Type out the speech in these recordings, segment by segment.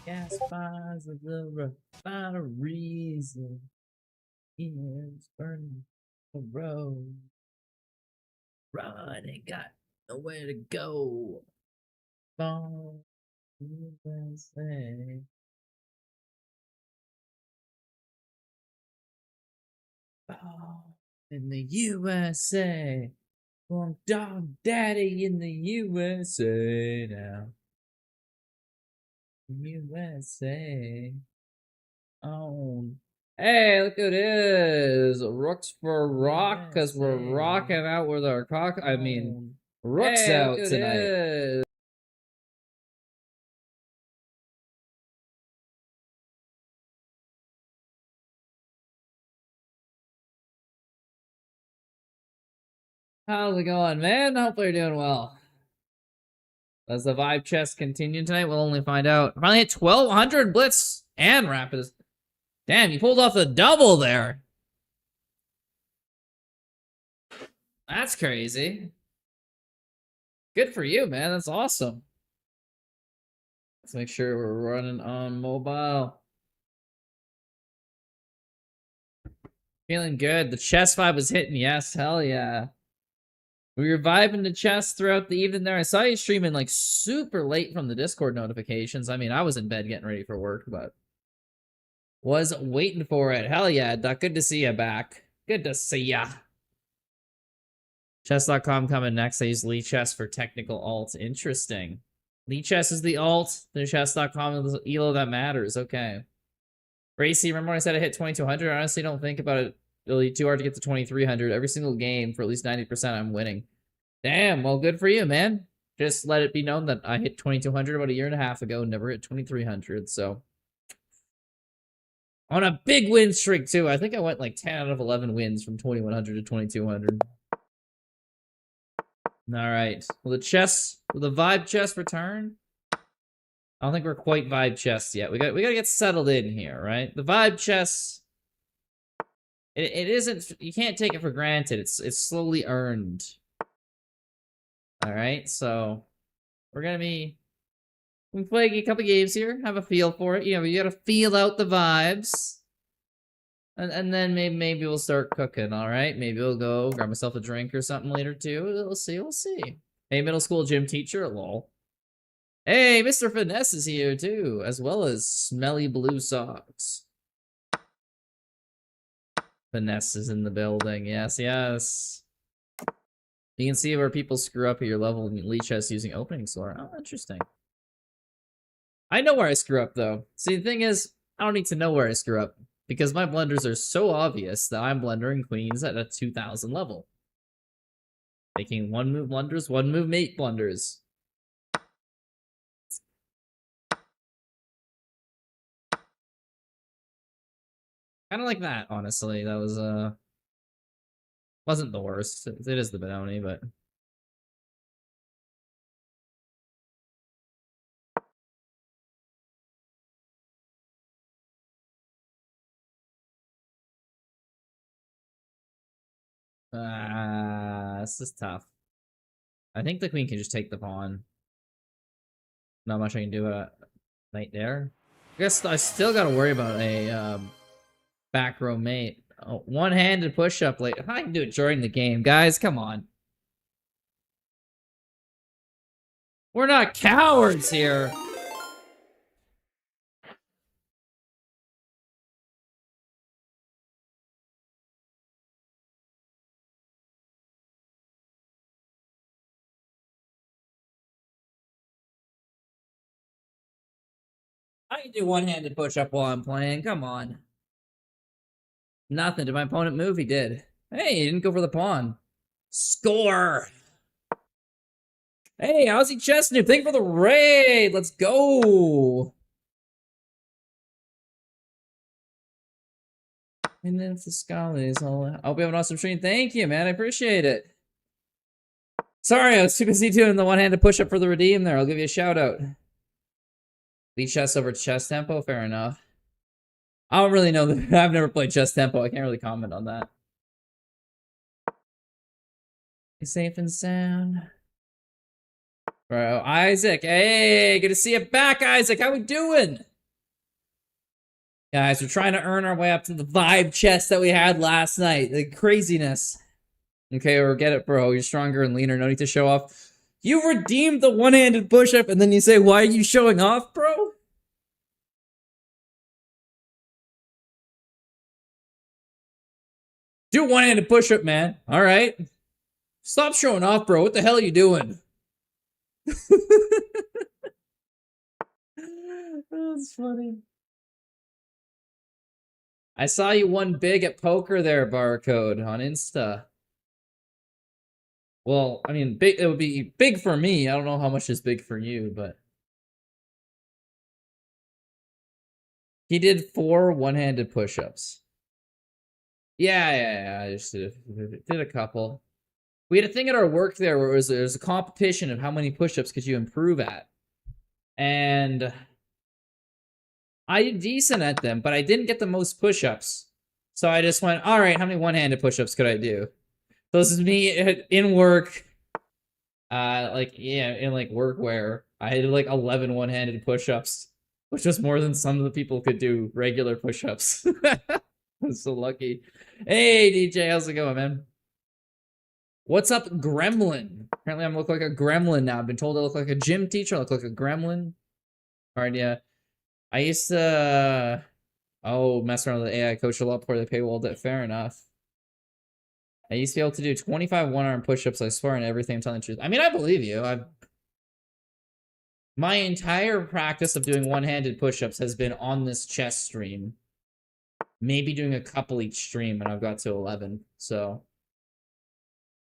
Gas fires of the refineries. Is burning the road. Run, ain't got nowhere to go. Fall USA. Fall in the USA. I'm dog daddy in the USA now. USA. Oh. Hey, look who it is. Rooks for rock, because we're rocking out with our cock. I mean, Rook's out tonight. How's it going, man? Hopefully you're doing well. Does the vibe chest continue tonight? We'll only find out. Finally hit 1,200 Blitz and Rapid. Damn, you pulled off the double there. That's crazy. Good for you, man. That's awesome. Let's make sure we're running on mobile. Feeling good. The chest vibe was hitting. Yes, hell yeah. We were vibing the chest throughout the evening there. I saw you streaming like super late from the Discord notifications. I mean, I was in bed getting ready for work, but was waiting for it. Hell yeah, Duck. Good to see you back. Good to see ya. Chess.com coming next. I use Lee Chess for technical alt. Interesting. Lee Chess is the alt. The chess.com is the elo that matters. Okay. Racy, remember when I said I hit 2,200? I honestly don't think about it really too hard to get to 2,300. Every single game for at least 90% I'm winning. Damn, well, good for you, man. Just let it be known that I hit 2,200 about a year and a half ago, never hit 2,300, so. On a big win streak, too. I think I went like 10 out of 11 wins from 2,100 to 2,200. Alright. Will the vibe chest return? I don't think we're quite vibe chests yet. We gotta get settled in here, right? The vibe chests, it isn't. You can't take it for granted. It's slowly earned. All right, so we're gonna be playing a couple games here. Have a feel for it. You know, you gotta feel out the vibes, and then maybe we'll start cooking. All right, maybe we'll go grab myself a drink or something later too. We'll see. We'll see. Hey, middle school gym teacher, lol. Hey, Mr. Finesse is here too, as well as Smelly Blue Socks. Finesse is in the building. Yes, yes. You can see where people screw up at your level in Lee Chess using opening sword. Oh, interesting. I know where I screw up, though. See, the thing is, I don't need to know where I screw up, because my blunders are so obvious that I'm blundering queens at a 2,000 level. Making one-move blunders, one-move mate blunders. Kind of like that, honestly. That was, wasn't the worst. It is the Benoni, but... this is tough. I think the queen can just take the pawn. Not much I can do at knight there. I guess I still gotta worry about a, back row mate. Oh, one-handed push-up late. I can do it during the game. Guys, come on. We're not cowards here. I can do one-handed push-up while I'm playing. Come on. Nothing. Did my opponent move? He did. Hey, he didn't go for the pawn. Score! Hey, Aussie Chess Noob, thank you for the raid! Let's go! And then it's the Schollies. I hope you have an awesome stream. Thank you, man. I appreciate it. Sorry, I was too busy doing the one-handed push-up for the redeem there. I'll give you a shout-out. Lead chess over chess tempo? Fair enough. I don't really know. I've never played chess tempo. I can't really comment on that. Be safe and sound. Bro, Isaac, hey, good to see you back, Isaac. How we doing? Guys, we're trying to earn our way up to the vibe chest that we had last night. The craziness. Okay, or get it, bro. You're stronger and leaner. No need to show off. You redeemed the one-handed push-up, and then you say, why are you showing off, bro? Do one-handed push-up, man. All right. Stop showing off, bro. What the hell are you doing? That's funny. I saw you won big at poker there, Barcode, on Insta. Well, I mean, big. It would be big for me. I don't know how much is big for you, but he did 4 one-handed push-ups. Yeah. I just did a couple. We had a thing at our work there where it was a competition of how many push-ups could you improve at, and I did decent at them, but I didn't get the most push-ups. So I just went, all right, how many one-handed push-ups could I do? So this is me in work, in like workwear. I did like 11 one-handed push-ups, which was more than some of the people could do regular push-ups. I'm so lucky. Hey, DJ, how's it going, man? What's up, Gremlin? Apparently I'm look like a gremlin now. I've been told I look like a gym teacher. I look like a gremlin. All right, yeah. I used to, mess around with the AI coach a lot before they paywalled it. Fair enough. I used to be able to do 25 one-arm push-ups, I swear, and everything I'm telling the truth. I mean, I believe you. My entire practice of doing one-handed push-ups has been on this chess stream. Maybe doing a couple each stream, and I've got to 11. So,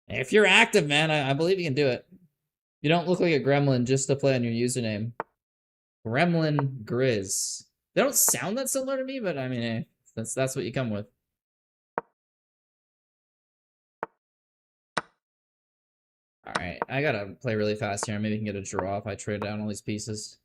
if you're active, man, I believe you can do it. You don't look like a gremlin just to play on your username. Gremlin Grizz. They don't sound that similar to me, but I mean, that's what you come with. Alright, I gotta play really fast here. Maybe we can get a draw if I trade down all these pieces.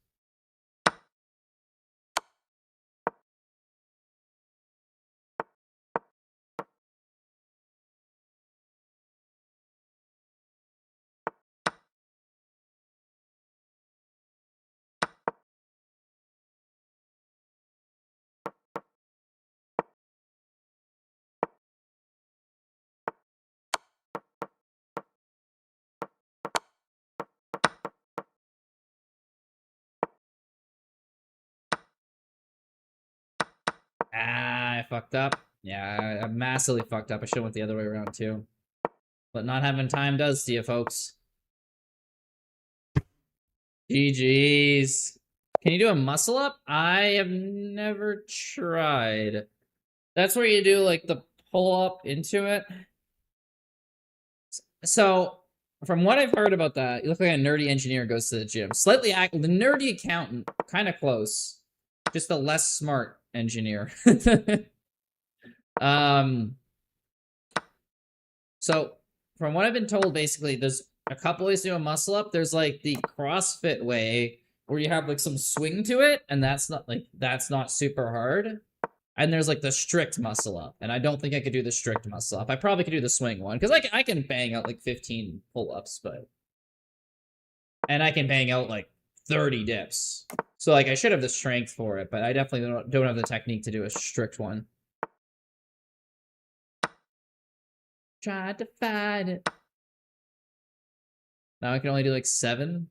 I fucked up. Yeah, I massively fucked up. I should've went the other way around, too. But not having time does to you, folks. GG's. Can you do a muscle up? I have never tried. That's where you do, like, the pull up into it. So, from what I've heard about that, you look like a nerdy engineer goes to the gym. Slightly the nerdy accountant, kind of close. Just a less smart engineer. So, from what I've been told, basically, there's a couple ways to do a muscle up. There's like the CrossFit way, where you have like some swing to it, and that's not super hard. And there's like the strict muscle up, and I don't think I could do the strict muscle up. I probably could do the swing one, because I can bang out like 15 pull-ups, and I can bang out like 30 dips. So like I should have the strength for it, but I definitely don't have the technique to do a strict one. Tried to find it. Now I can only do like 7.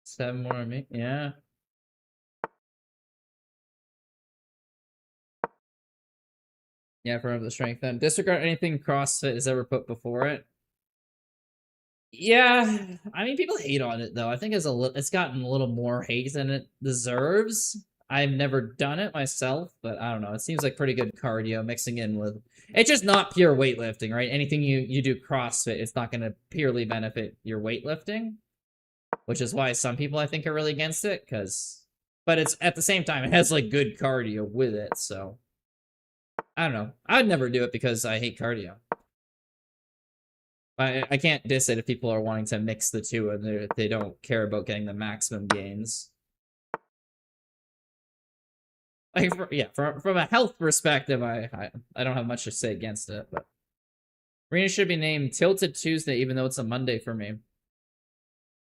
7 more on me. Yeah. Yeah, for the strength then. Disregard anything CrossFit has ever put before it. Yeah, I mean, people hate on it though. I think it's gotten a little more hate than it deserves. I've never done it myself, but I don't know. It seems like pretty good cardio mixing in with. It's just not pure weightlifting, right? Anything you do CrossFit, it's not going to purely benefit your weightlifting, which is why some people I think are really against it. But it's at the same time it has like good cardio with it, so I don't know. I'd never do it because I hate cardio. I can't diss it if people are wanting to mix the two and they don't care about getting the maximum gains. Like, from a health perspective, I don't have much to say against it. But Arena should be named Tilted Tuesday, even though it's a Monday for me.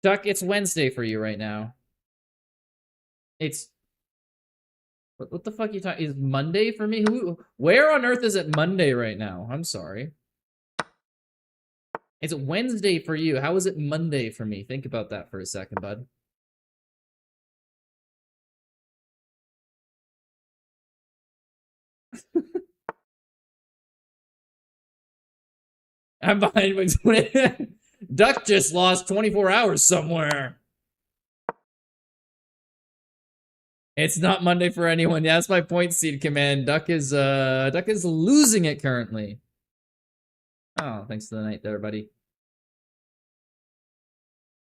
Duck, it's Wednesday for you right now. It's... What the fuck are you talking? Is Monday for me? Where on earth is it Monday right now? I'm sorry. It's Wednesday for you. How is it Monday for me? Think about that for a second, bud. I'm behind. Duck just lost 24 hours somewhere. It's not Monday for anyone. Yeah, that's my point seed command. Duck is losing it currently. Oh, thanks to the night there, buddy.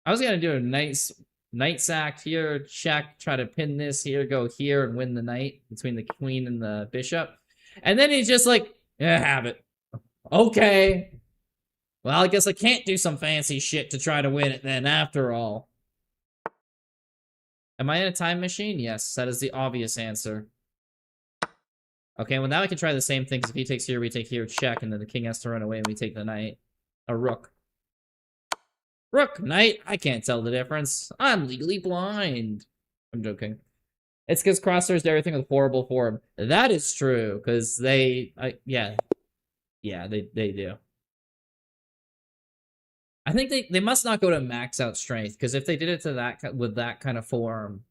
I was gonna do a nice knight sack here, check, try to pin this here, go here, and win the knight between the queen and the bishop. And then he's just like, yeah, have it. Okay. Well, I guess I can't do some fancy shit to try to win it then, after all. Am I in a time machine? Yes, that is the obvious answer. Okay, well now I can try the same thing, because if he takes here, we take here, check, and then the king has to run away and we take the knight. A rook. Rook, knight, I can't tell the difference. I'm legally blind. I'm joking. It's because Crosshairs do everything with horrible form. That is true, because they, yeah, they do. I think they must not go to max out strength, because if they did it to that with that kind of form,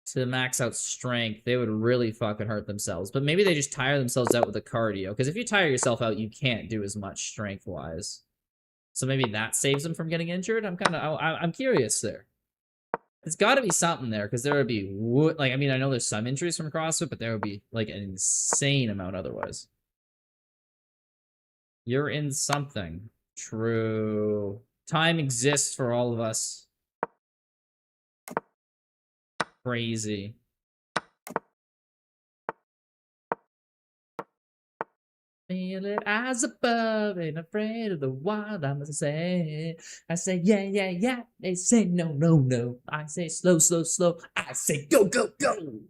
to max out strength, they would really fucking hurt themselves. But maybe they just tire themselves out with the cardio, because if you tire yourself out, you can't do as much strength-wise. So maybe that saves them from getting injured. I'm curious there. There's got to be something there, because there would be, like, I mean, I know there's some injuries from CrossFit, but there would be, like, an insane amount otherwise. You're in something. True. Time exists for all of us. Crazy. Feel it eyes above, ain't afraid of the wild, I must say. I say, yeah, yeah, yeah. They say, no, no, no. I say, slow, slow, slow. I say, go, go, go.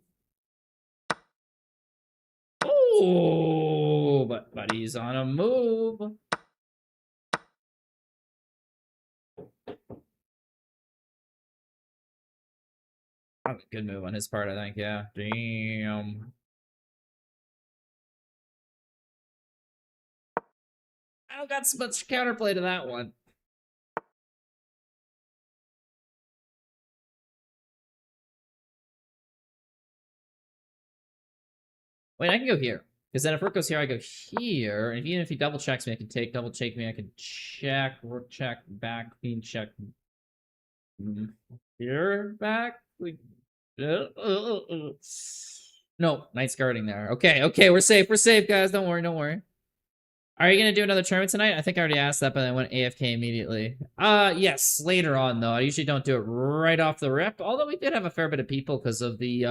Oh, but he's on a move. Oh, good move on his part, I think, yeah. Damn. I don't got so much counterplay to that one. Wait, I can go here. Because then if rook goes here, I go here. And even if he double checks me, I can take, double check me, I can check, rook check, back, queen check. Here, back. No, knight's guarding there. Okay, okay, we're safe, guys. Don't worry, don't worry. Are you gonna do another tournament tonight? I think I already asked that, but I went AFK immediately. Yes, later on though. I usually don't do it right off the rip. Although we did have a fair bit of people because of the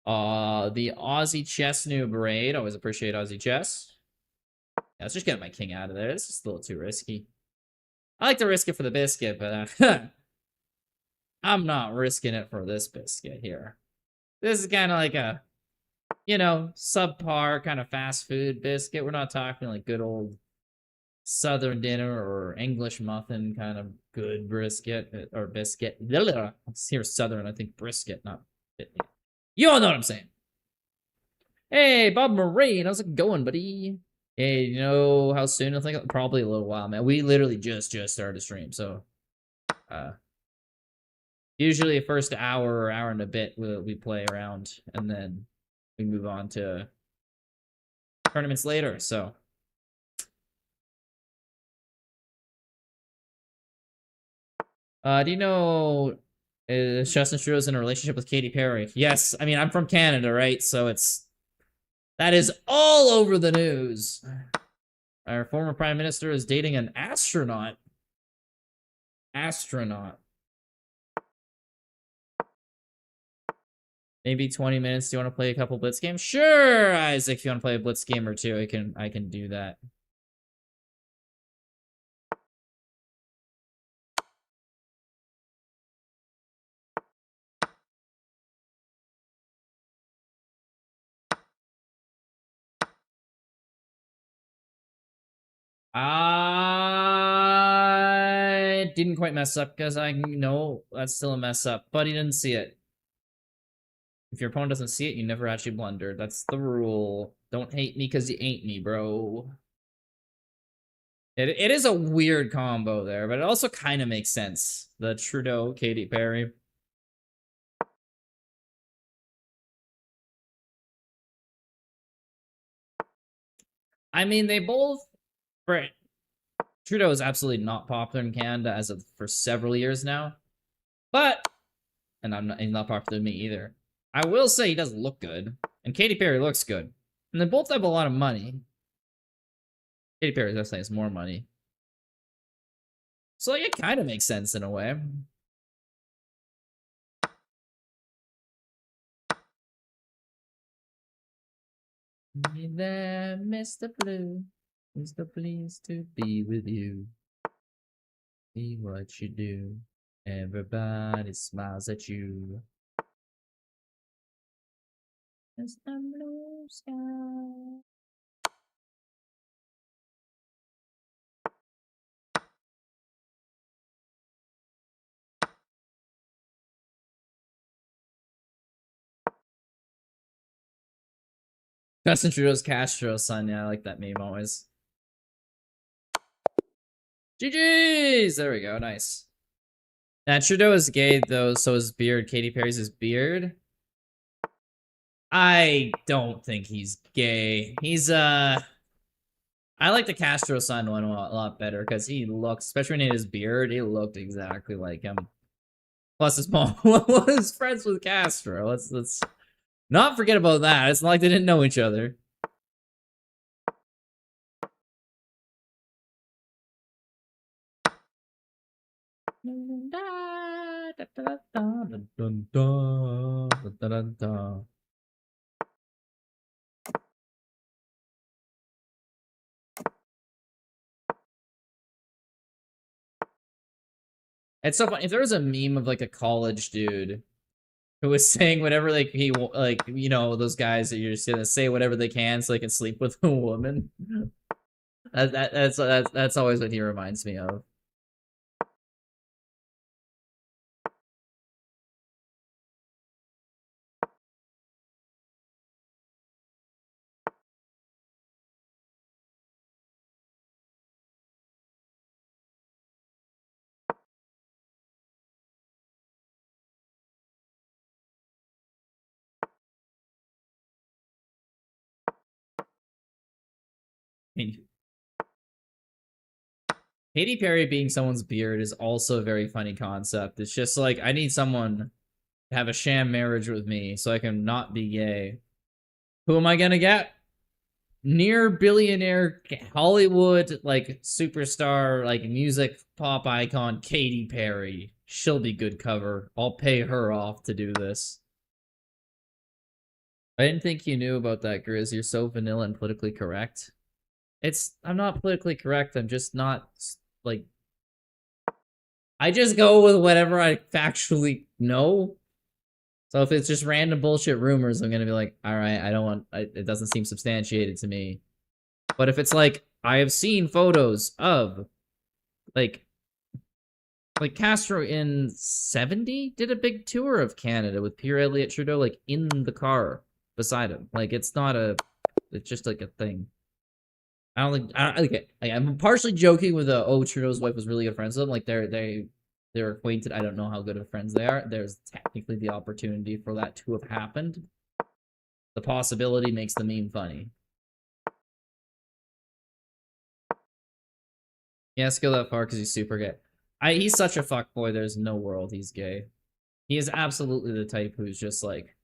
Aussie chess noob raid. Always appreciate Aussie chess. Yeah, let's just get my king out of there. This is a little too risky. I like to risk it for the biscuit, but I'm not risking it for this biscuit here. This is kind of like a, you know, subpar kind of fast food biscuit. We're not talking like good old Southern dinner or English muffin kind of good brisket or biscuit. Here Southern, I think brisket, not. You all know what I'm saying. Hey, Bob Moraine, how's it going, buddy? Hey, you know how soon? I think probably a little while, man. We literally just started a stream, so usually the first hour or hour and a bit we play around, and then we move on to tournaments later. So do you know Justin Trudeau's in a relationship with Katy Perry? Yes. I mean, I'm from Canada, right? So that is all over the news. Our former prime minister is dating an astronaut. Maybe 20 minutes. Do you want to play a couple Blitz games? Sure, Isaac. If you want to play a Blitz game or two, I can do that. I didn't quite mess up because I know that's still a mess up, but he didn't see it. If your opponent doesn't see it, you never actually blundered. That's the rule. Don't hate me because you ain't me, bro. It is a weird combo there, but it also kind of makes sense. The Trudeau, Katy Perry. I mean, they both... Right. Trudeau is absolutely not popular in Canada as of for several years now. But... And he's not popular to me either. I will say he does look good. And Katy Perry looks good. And they both have a lot of money. Katy Perry definitely has more money. So like, it kind of makes sense in a way. Be there, Mr. Blue. Mr. Pleased to be with you. See what you do. Everybody smiles at you. It's the blue sky. Justin Trudeau's Castro's son, yeah, I like that meme always. GG's! There we go, nice. Now, Trudeau is gay, though, so is beard. Katy Perry's his beard. I don't think he's gay. He's, I like the Castro son one a lot better, because he looks, especially when he had his beard, he looked exactly like him. Plus, his mom was friends with Castro. Let's not forget about that. It's not like they didn't know each other. It's so funny. If there was a meme of like a college dude who was saying whatever like he like, you know, those guys that you're just gonna say whatever they can so they can sleep with a woman. That's always what he reminds me of. Katy Perry being someone's beard is also a very funny concept. It's just like, I need someone to have a sham marriage with me so I can not be gay. Who am I gonna get? Near billionaire Hollywood, like, superstar, like, music pop icon Katy Perry. She'll be good cover. I'll pay her off to do this. I didn't think you knew about that, Grizz. You're so vanilla and politically correct. I'm not politically correct. I'm just not, like... I just go with whatever I factually know. So if it's just random bullshit rumors, I'm gonna be like, alright, I don't want... it doesn't seem substantiated to me. But if it's like, I have seen photos of... Like Castro in 70 did a big tour of Canada with Pierre Elliott Trudeau, like, in the car beside him. Like, it's not a... It's just, like, a thing. I don't think... I'm partially joking with Trudeau's wife was really good friends with him. Like, they're acquainted. I don't know how good of friends they are. There's technically the opportunity for that to have happened. The possibility makes the meme funny. He has to go that far because he's super gay. He's such a fuckboy, there's no world he's gay. He is absolutely the type who's just like,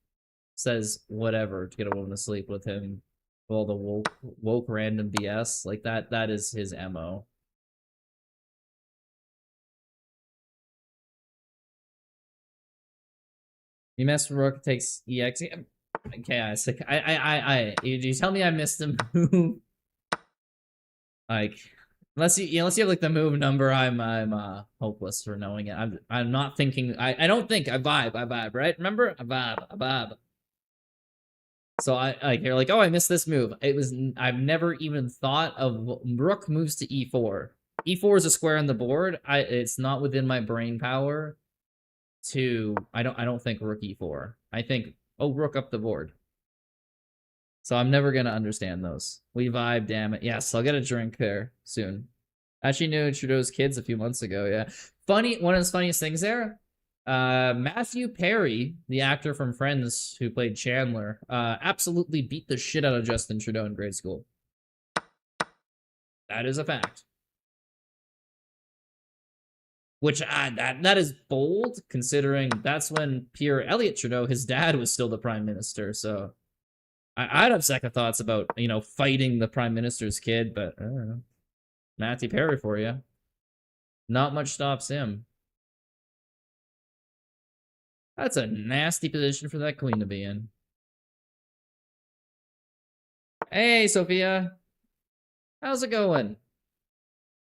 says whatever to get a woman to sleep with him. All the woke random BS. Like, that is his MO. You mess with Rook, takes EX. Okay, you tell me I missed a move. Like, unless you have like the move number, I'm hopeless for knowing it. I'm not thinking. I don't think. I vibe, right? Remember? I vibe. So you're like, oh, I missed this move. I've never even thought of Rook moves to E4. E4 is a square on the board. It's not within my brain power to I don't think rook E4. I think rook up the board. So I'm never gonna understand those. We vibe, damn it. Yes, I'll get a drink there soon. Actually knew Trudeau's kids a few months ago, yeah. Funny, one of the funniest things there, Matthew Perry, the actor from Friends who played Chandler, absolutely beat the shit out of Justin Trudeau in grade school. That is a fact. Which, that is bold, considering that's when Pierre Elliott Trudeau, his dad, was still the prime minister, so... I'd have second thoughts about, fighting the prime minister's kid, but I don't know. Matthew Perry for you. Not much stops him. That's a nasty position for that queen to be in. Hey, Sophia. How's it going?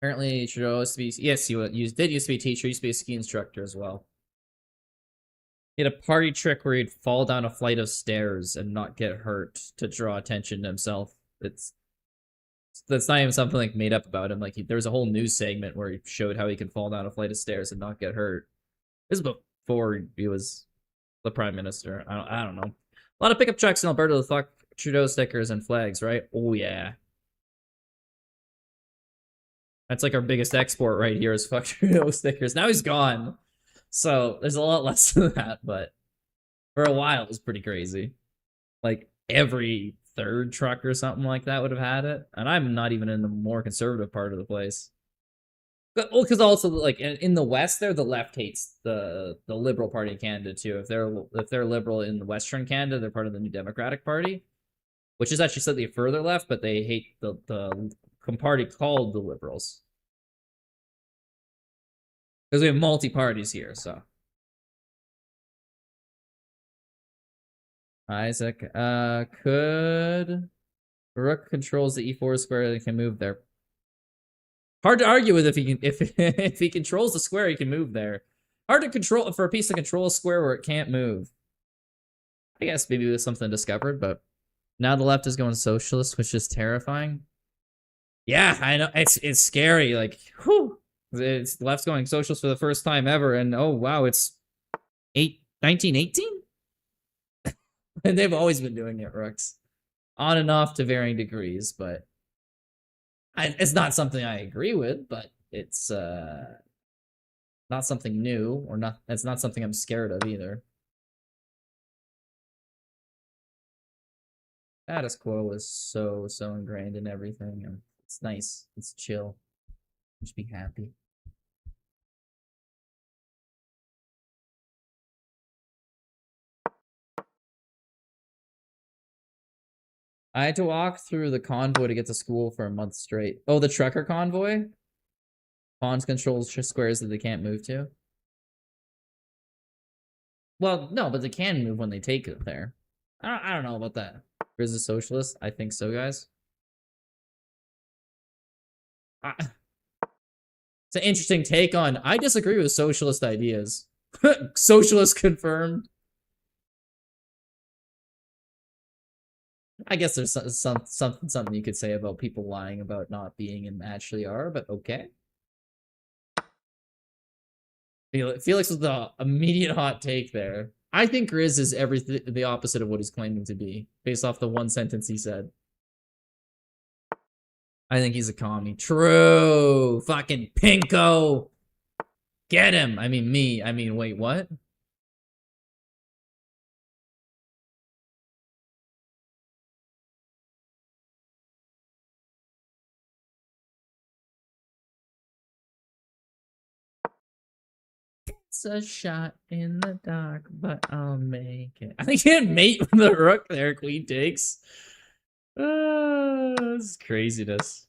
Apparently, Trudeau used to be... Yes, he did used to be a teacher. He used to be a ski instructor as well. He had a party trick where he'd fall down a flight of stairs and not get hurt to draw attention to himself. That's not even something like made up about him. Like there was a whole news segment where he showed how he could fall down a flight of stairs and not get hurt. This is before he was the prime minister. I don't know. A lot of pickup trucks in Alberta with fuck Trudeau stickers and flags, right? Oh yeah. That's like our biggest export right here is fuck Trudeau stickers. Now he's gone. So there's a lot less of that, but for a while it was pretty crazy. Like every third truck or something like that would have had it. And I'm not even in the more conservative part of the place. But, well, because also like in the West there, the left hates the Liberal Party of Canada too. If they're liberal in the Western Canada, they're part of the New Democratic Party, which is actually slightly further left, but they hate the party called the Liberals. Because we have multi-parties here, so. Isaac, could rook controls the e4 square, they can move there. Hard to argue with if he can if he controls the square, he can move there. Hard to control for a piece to control a square where it can't move. I guess maybe it was something discovered, but now the left is going socialist, which is terrifying. Yeah, I know it's scary. Like, whew. It's the left's going socialist for the first time ever, and oh wow, it's 1918? And they've always been doing it, Rooks. On and off to varying degrees, but it's not something I agree with, but it's not something new, or not. It's not something I'm scared of either. Status quo is so ingrained in everything, and it's nice. It's chill. Just be happy. I had to walk through the convoy to get to school for a month straight. Oh, the trucker convoy? Pawns controls squares that they can't move to. Well, no, but they can move when they take it there. I don't know about that. Is a socialist? I think so, guys. It's an interesting take on. I disagree with socialist ideas. Socialist confirmed. I guess there's something you could say about people lying about not being and actually are, but okay. Felix was the immediate hot take there. I think Grizz is everything the opposite of what he's claiming to be, based off the one sentence he said. I think he's a commie. True. Fucking pinko. Get him. I mean, me. I mean, wait, what? It's a shot in the dark, but I'll make it. I can't mate with the rook there. Queen takes. This is craziness.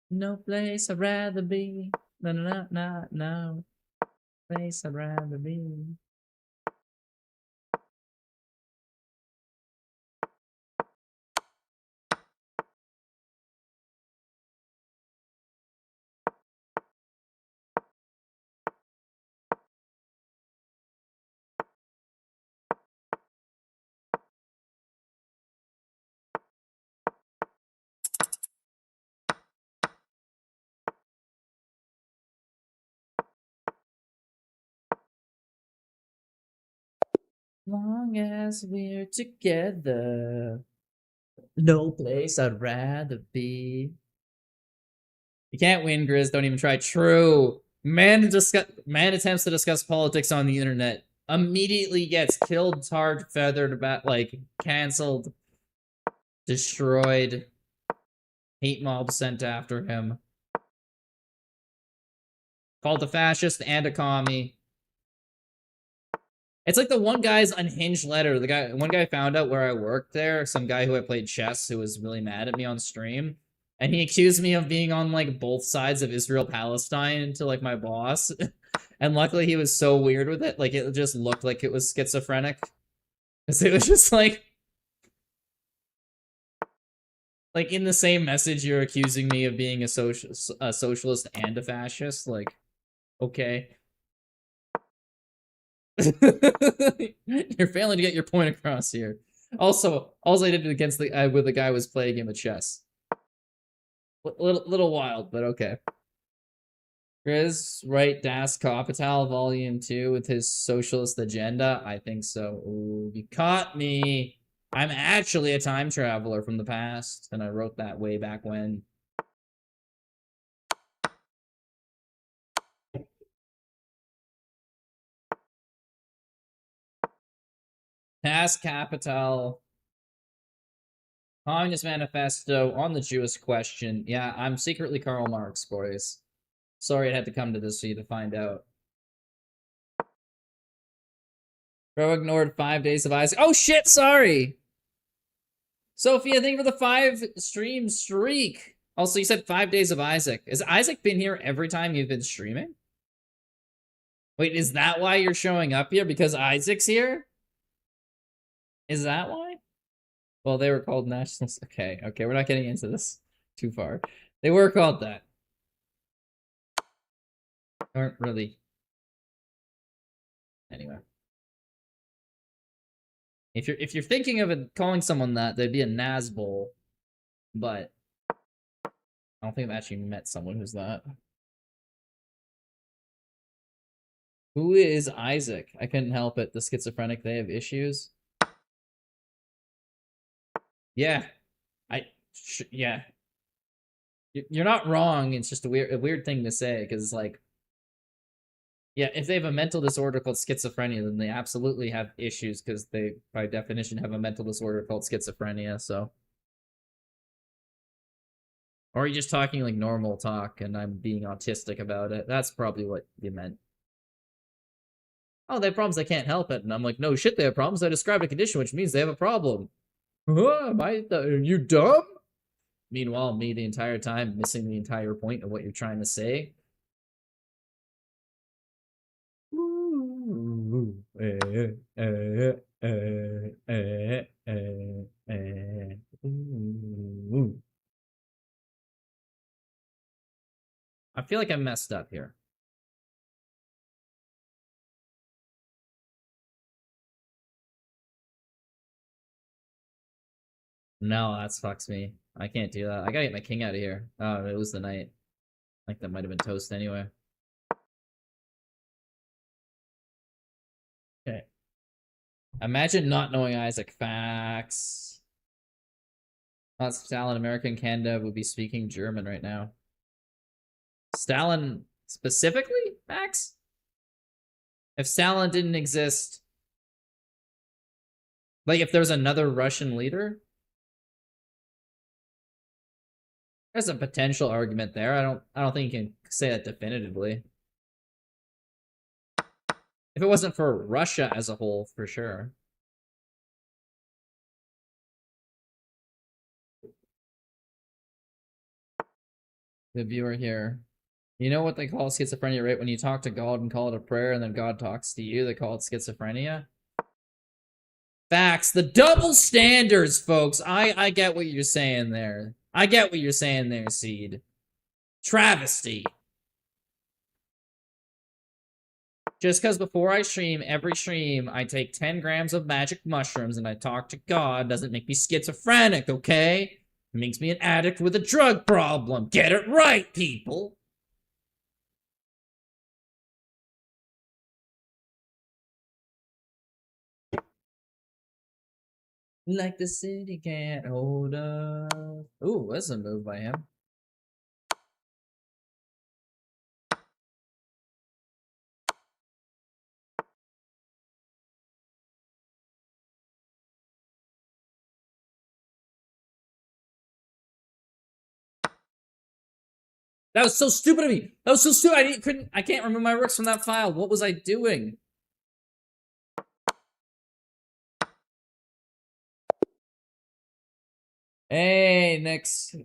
No place I'd rather be. No place I'd rather be. Long as we're together, no place I'd rather be. You can't win, Grizz. Don't even try. True. Man attempts to discuss politics on the internet immediately gets killed, tarred, feathered, about like canceled, destroyed. Hate mob sent after him. Called a fascist and a commie. It's like the one guy's unhinged letter. One guy found out where I worked there. Some guy who I played chess who was really mad at me on stream. And he accused me of being on, like, both sides of Israel-Palestine to, like, my boss. And luckily he was so weird with it. Like, it just looked like it was schizophrenic. Because it was just, like, in the same message, you're accusing me of being a socialist and a fascist. Like, okay. You're failing to get your point across here. Also, all I did against with the guy was play a game of chess. Little wild, but okay. Grizz, right, Das Kapital Volume 2 with his socialist agenda? I think so. Ooh, you caught me. I'm actually a time traveler from the past, and I wrote that way back when. Das Kapital. Communist Manifesto on the Jewish question. Yeah, I'm secretly Karl Marx, boys. Sorry it had to come to this for you to find out. Bro ignored 5 days of Isaac. Oh shit, sorry! Sophia, thank you for the 5-stream streak. Also, you said 5 days of Isaac. Has Isaac been here every time you've been streaming? Wait, is that why you're showing up here? Because Isaac's here? Is that why? Well, they were called nationals. Okay, we're not getting into this too far. They were called that. Aren't really. Anyway. If you're thinking of it, calling someone that, they'd be a Nazbol. But I don't think I've actually met someone who's that. Who is Isaac? I couldn't help it. The schizophrenic, they have issues. Yeah. Yeah. You're not wrong. It's just a weird thing to say, because it's like, yeah, if they have a mental disorder called schizophrenia, then they absolutely have issues, because they, by definition, have a mental disorder called schizophrenia, so. Or are you just talking like normal talk, and I'm being autistic about it? That's probably what you meant. Oh, they have problems, they can't help it. And I'm like, no shit, they have problems. I described a condition, which means they have a problem. Are you dumb? Meanwhile, me the entire time missing the entire point of what you're trying to say. I feel like I messed up here. No, that fucks me. I can't do that. I gotta get my king out of here. Oh, it was the night. I think that might have been toast anyway. Okay. Imagine not knowing Isaac. Facts. Stalin, American Canada would be speaking German right now. Stalin specifically, Max? If Stalin didn't exist, like if there's another Russian leader, there's a potential argument there. I don't think you can say that definitively. If it wasn't for Russia as a whole, for sure. The viewer here. You know what they call schizophrenia, right? When you talk to God and call it a prayer and then God talks to you, they call it schizophrenia. Facts. The double standards, folks. I get what you're saying there. I get what you're saying there, Seed. Travesty. Just because before I stream, every stream, I take 10 grams of magic mushrooms and I talk to God doesn't make me schizophrenic, okay? It makes me an addict with a drug problem. Get it right, people! Like the city can't hold us. Ooh, that's a move by him. That was so stupid of me. That was so stupid. I can't remove my rooks from that file. What was I doing? Hey, next.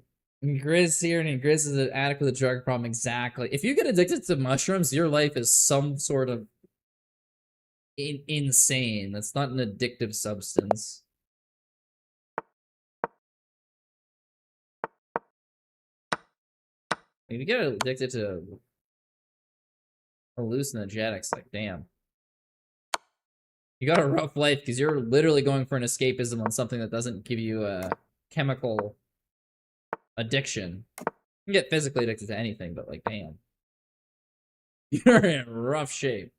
Grizz here, and Grizz is an addict with a drug problem. Exactly. If you get addicted to mushrooms, your life is some sort of insane. That's not an addictive substance. If you get addicted to hallucinogenics, like, damn. You got a rough life because you're literally going for an escapism on something that doesn't give you a chemical addiction. You can get physically addicted to anything, but like, damn. You're in rough shape.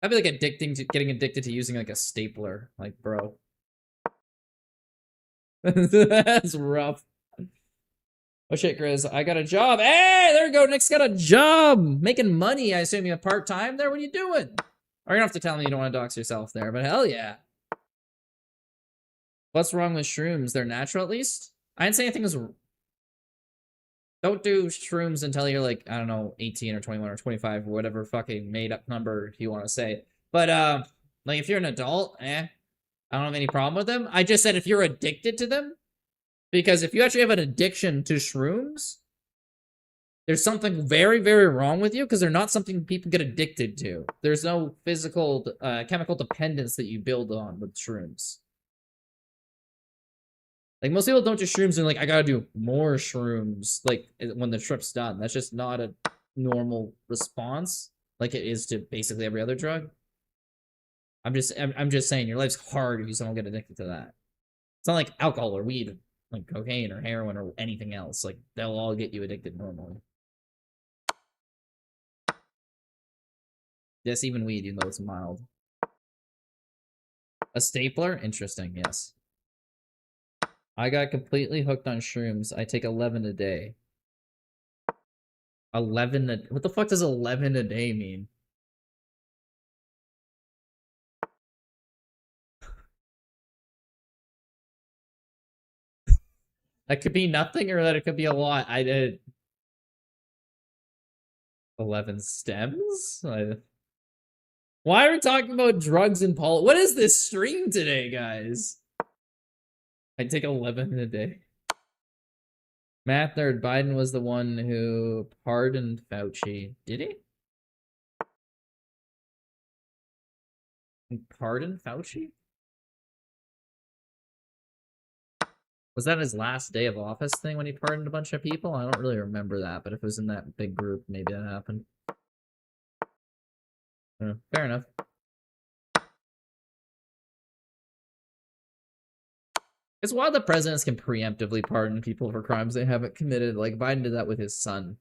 I'd be like getting addicted to using like a stapler. Like, bro. That's rough. Oh shit, Grizz, I got a job. Hey, there we go. Nick's got a job. Making money, I assume you have part-time there. What are you doing? Or you don't have to tell me you don't want to dox yourself there, but hell yeah. What's wrong with shrooms? They're natural at least? I didn't say anything was... Don't do shrooms until you're like, I don't know, 18 or 21 or 25 or whatever fucking made-up number you want to say. But, like, if you're an adult, I don't have any problem with them. I just said if you're addicted to them, because if you actually have an addiction to shrooms, there's something very, very wrong with you because they're not something people get addicted to. There's no physical, chemical dependence that you build on with shrooms. Like, most people don't do shrooms and like, I gotta do more shrooms, like, when the trip's done. That's just not a normal response, like it is to basically every other drug. I'm just saying, your life's hard if you don't get addicted to that. It's not like alcohol or weed, like cocaine or heroin or anything else. Like, they'll all get you addicted normally. Yes, even weed, even though it's mild. A stapler? Interesting, yes. I got completely hooked on shrooms. I take 11 a day. 11 a... What the fuck does 11 a day mean? That could be nothing or that it could be a lot. I did... 11 stems? Why are we talking about drugs and pol? What is this stream today, guys? I take 11 a day. Math nerd, Biden was the one who pardoned Fauci. Did he? Pardon Fauci? Was that his last day of office thing when he pardoned a bunch of people? I don't really remember that, but if it was in that big group, maybe that happened. Fair enough. It's wild that presidents can preemptively pardon people for crimes they haven't committed. Like, Biden did that with his son.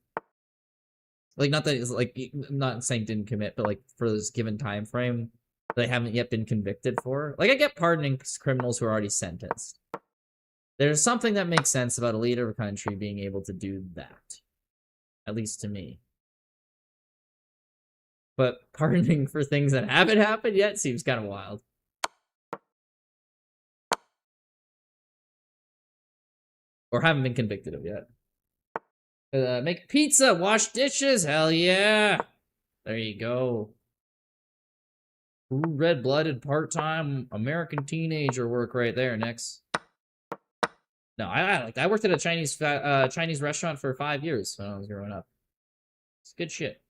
Like, not that it's like, not saying didn't commit, but like for this given time frame, they haven't yet been convicted for. Like, I get pardoning criminals who are already sentenced. There's something that makes sense about a leader of a country being able to do that. At least to me. But pardoning for things that haven't happened yet seems kind of wild. Or haven't been convicted of yet. Make pizza, wash dishes, hell yeah! There you go. Ooh, red-blooded part-time American teenager work right there, next. No, I worked at a Chinese restaurant for 5 years when I was growing up. It's good shit.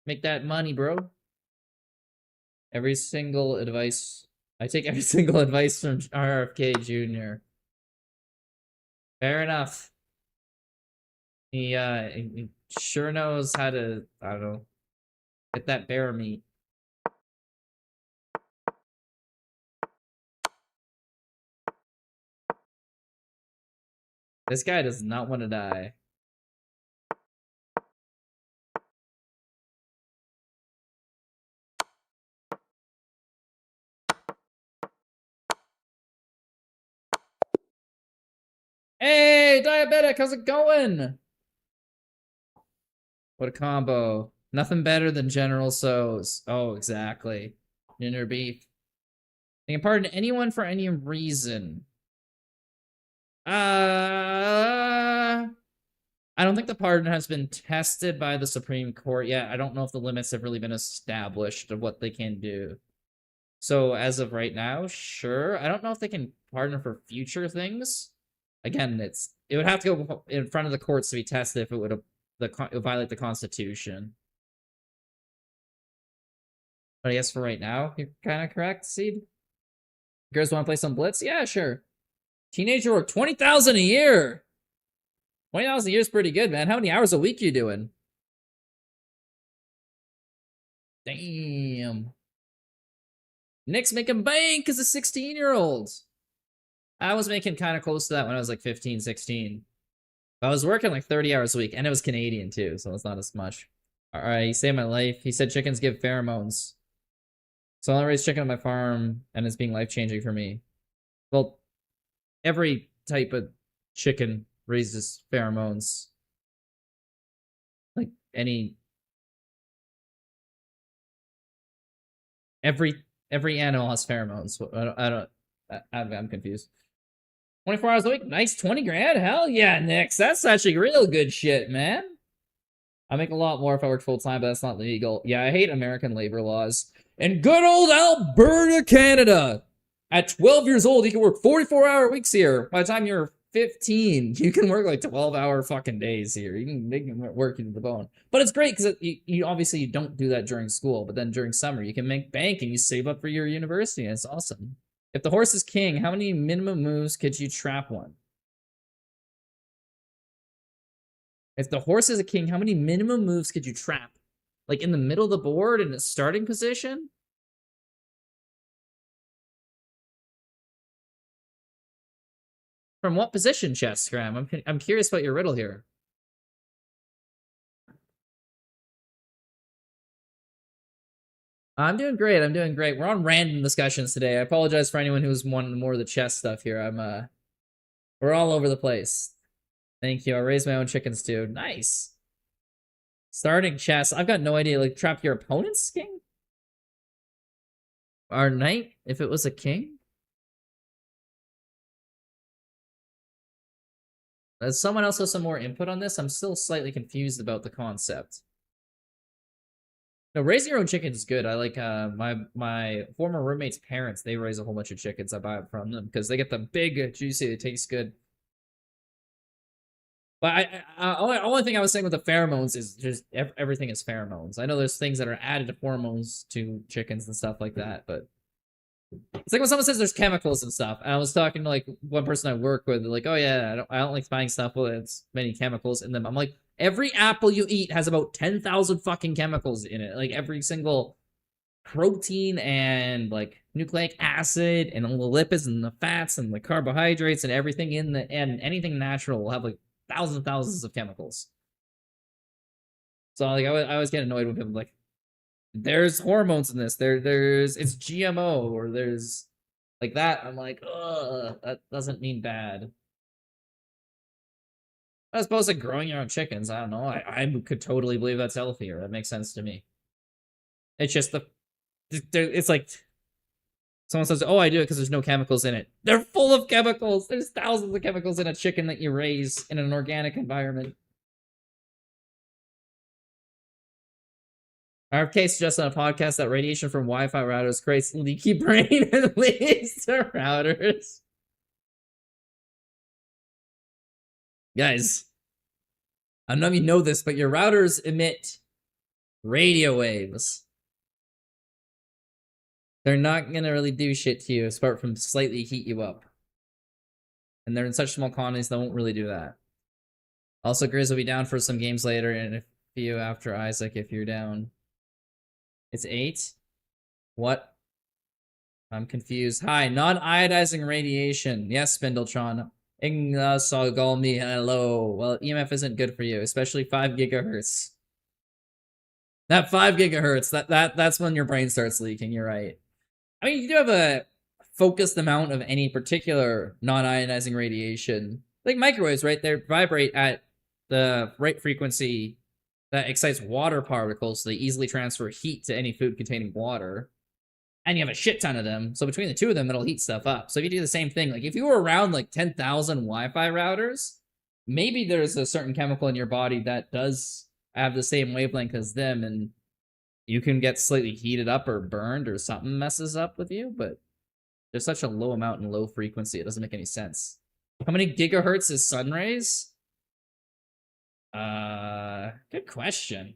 Make that money, bro. Every single advice... I take every single advice from RFK Jr. Fair enough. He sure knows how to, I don't know, get that bear meat. This guy does not want to die. Hey, diabetic, how's it going? What a combo. Nothing better than General So's. Oh, exactly. Ginger beef. They can pardon anyone for any reason. I don't think the pardon has been tested by the Supreme Court yet. I don't know if the limits have really been established of what they can do. So as of right now, sure. I don't know if they can pardon for future things. Again, it would have to go in front of the courts to be tested if it would violate the Constitution. But I guess for right now, you're kind of correct, Seed. Girls want to play some Blitz? Yeah, sure. Teenager work 20,000 a year. 20,000 a year is pretty good, man. How many hours a week you doing? Damn. Nick's making bank as a 16-year-old. I was making kind of close to that when I was like 15, 16. I was working like 30 hours a week, and it was Canadian too, so it's not as much. All right, he saved my life. He said chickens give pheromones. So I raised chicken on my farm, and it's being life-changing for me. Well, every type of chicken raises pheromones. Like every animal has pheromones. I'm confused. 24 hours a week, nice 20 grand. Hell yeah, Nix. That's actually real good shit, man. I make a lot more if I worked full time, but that's not legal. Yeah, I hate American labor laws. In good old Alberta, Canada, at 12 years old, you can work 44-hour weeks here. By the time you're 15, you can work like 12-hour fucking days here. You can make them work you to the bone. But it's great because you obviously you don't do that during school, but then during summer you can make bank and you save up for your university, and it's awesome. If the horse is king, how many minimum moves could you trap one? If the horse is a king, how many minimum moves could you trap? Like in the middle of the board in a starting position? From what position, Chess Graham? I'm curious about your riddle here. I'm doing great. I'm doing great. We're on random discussions today. I apologize for anyone who's wanting more of the chess stuff here. We're all over the place. Thank you. I raised my own chickens too. Nice. Starting chess. I've got no idea. Like, trap your opponent's king? Our knight, if it was a king? Does someone else have some more input on this? I'm still slightly confused about the concept. No, raising your own chicken is good. I like my former roommate's parents. They raise a whole bunch of chickens. I buy it from them because they get the big, juicy. It tastes good. But only thing I was saying with the pheromones is just everything is pheromones. I know there's things that are added to hormones to chickens and stuff like that, but it's like when someone says there's chemicals and stuff. And I was talking to like one person I work with, like, oh yeah, I don't like buying stuff with it's many chemicals in them. I'm like, every apple you eat has about 10,000 fucking chemicals in it. Like every single protein and like nucleic acid and all the lipids and the fats and the carbohydrates and everything in the and anything natural will have like thousands of chemicals. So like I always get annoyed when people like, there's hormones in this. It's GMO or there's like that. I'm like, ugh, that doesn't mean bad. As opposed to growing your own chickens, I don't know. I could totally believe that's healthier. That makes sense to me. It's just it's like someone says, oh, I do it because there's no chemicals in it. They're full of chemicals. There's thousands of chemicals in a chicken that you raise in an organic environment. RFK suggests on a podcast that radiation from Wi-Fi routers creates leaky brain and leads to routers. Guys, I don't know if you know this, but your routers emit radio waves. They're not gonna really do shit to you apart from slightly heat you up. And they're in such small quantities, they won't really do that. Also, Grizz will be down for some games later, and a few after Isaac if you're down. It's 8? What? I'm confused. Hi, non-iodizing radiation. Yes, Spindletron. Inglasolgolmi, hello. Well, EMF isn't good for you, especially 5 gigahertz. That 5 gigahertz, that's when your brain starts leaking, you're right. I mean, you do have a focused amount of any particular non-ionizing radiation Like microwaves, right? They vibrate at the right frequency that excites water particles, so they easily transfer heat to any food containing water. And you have a shit ton of them, so between the two of them, it'll heat stuff up. So if you do the same thing, like if you were around like 10,000 Wi-Fi routers, maybe there's a certain chemical in your body that does have the same wavelength as them, and you can get slightly heated up or burned or something messes up with you, but there's such a low amount and low frequency, it doesn't make any sense. How many gigahertz is sun rays? Good question.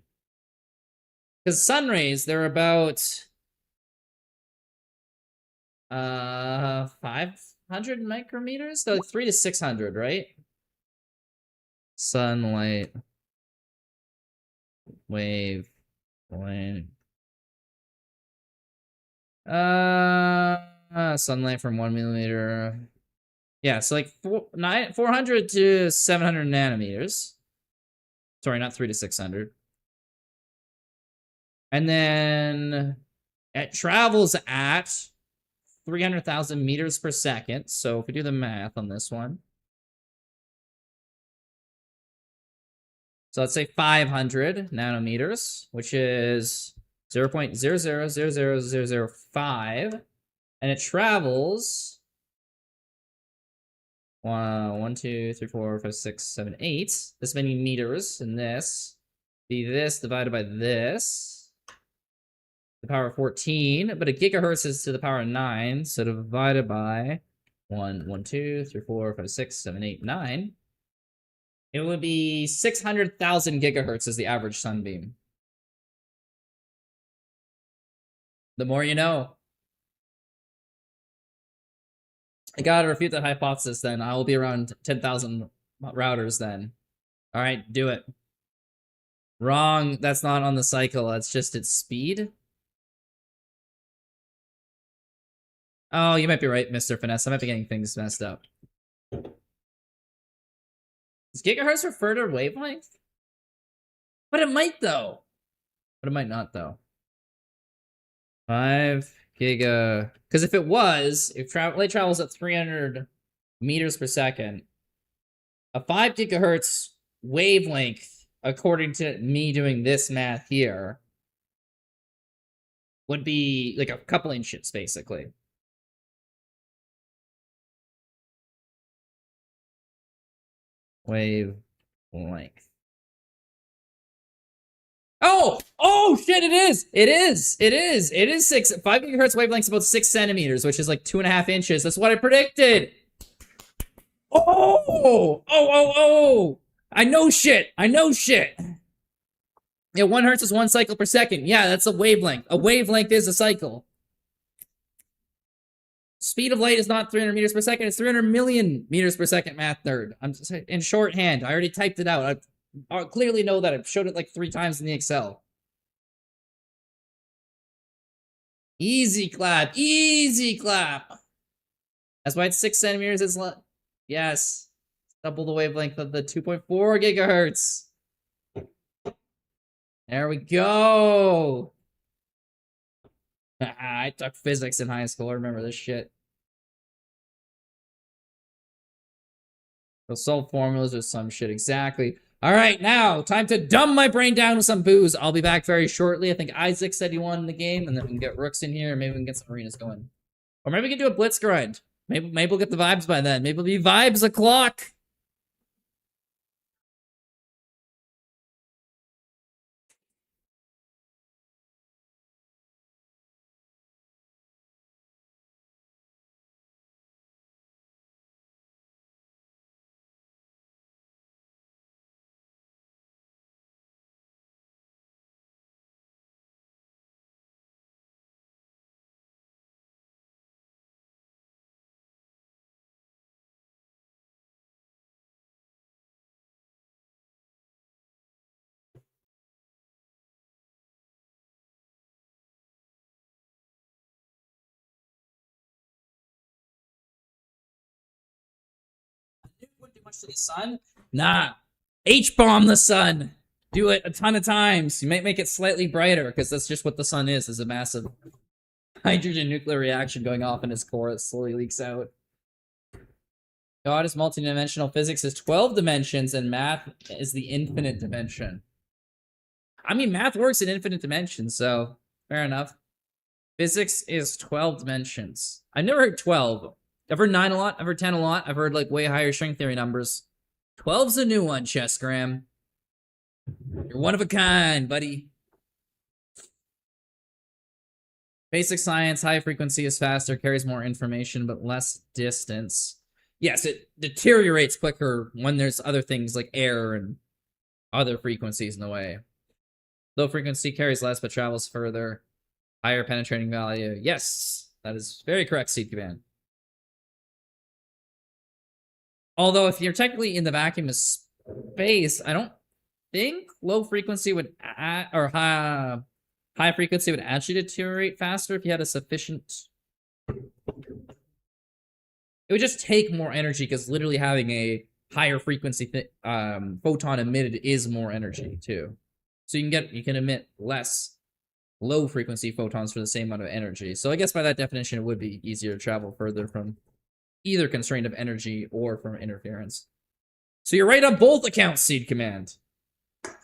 Because sun rays, they're about 500 micrometers? So like 3 to 600, right? Sunlight wave length. Sunlight from 1 millimeter. Yeah, so like 400 to 700 nanometers. Sorry, not 3 to 600. And then it travels at 300,000 meters per second. So if we do the math on this one. So let's say 500 nanometers, which is 0.0000005. And it travels 1, 2, 3, 4, 5, 6, 7, 8. This many meters in this. Be this divided by this. The power of 14. But a gigahertz is to the power of 9. So divided by 1, 1, 2, 3, 4, 5, 6, 7, 8, 9. It would be 600,000 gigahertz is the average sunbeam. The more you know. I gotta refute that hypothesis then. I will be around 10,000 routers then. Alright, do it. Wrong. That's not on the cycle. That's just its speed. Oh, you might be right, Mr. Finesse. I might be getting things messed up. Does gigahertz refer to wavelength? But it might, though. But it might not, though. 5 giga... Because if it was, if light travels at 300 meters per second, a 5 gigahertz wavelength, according to me doing this math here, would be like a couple inches, basically. Wavelength. Oh shit, it is. It is 5 gigahertz wavelength's about 6 centimeters, which is like 2.5 inches. That's what I predicted. Oh. I know shit. Yeah, 1 hertz is 1 cycle per second. Yeah, that's a wavelength. A wavelength is a cycle. Speed of light is not 300 meters per second. It's 300 million meters per second, math nerd. I'm just in shorthand. I already typed it out. I clearly know that. I've showed it like 3 times in the Excel. Easy clap. Easy clap. That's why it's 6 centimeters. It's yes. Double the wavelength of the 2.4 gigahertz. There we go. I took physics in high school. I remember this shit. They'll solve formulas or some shit. Exactly. All right, now, time to dumb my brain down with some booze. I'll be back very shortly. I think Isaac said he wanted the game, and then we can get Rooks in here, and maybe we can get some arenas going. Or maybe we can do a Blitz grind. Maybe we'll get the vibes by then. Maybe it'll be vibes o'clock. Wouldn't do much to the sun. Nah. H-bomb the sun. Do it a ton of times. You might make it slightly brighter, because that's just what the sun is a massive hydrogen nuclear reaction going off in its core that slowly leaks out. God is multidimensional, physics is 12 dimensions, and math is the infinite dimension. I mean, math works in infinite dimensions, so fair enough. Physics is 12 dimensions. I've never heard 12. I've heard 9 a lot. I've heard 10 a lot. I've heard, like, way higher string theory numbers. 12's a new one, Chess Graham. You're one of a kind, buddy. Basic science, high frequency is faster, carries more information, but less distance. Yes, it deteriorates quicker when there's other things like air and other frequencies in the way. Low frequency carries less, but travels further. Higher penetrating value. Yes, that is very correct, Seed Command. Although, if you're technically in the vacuum of space, I don't think low frequency would or high frequency would actually deteriorate faster if you had a sufficient. It would just take more energy because literally having a higher frequency photon emitted is more energy too. So you can emit less low frequency photons for the same amount of energy. So I guess by that definition, it would be easier to travel further from either constraint of energy or from interference. So you're right on both accounts, Seed Command.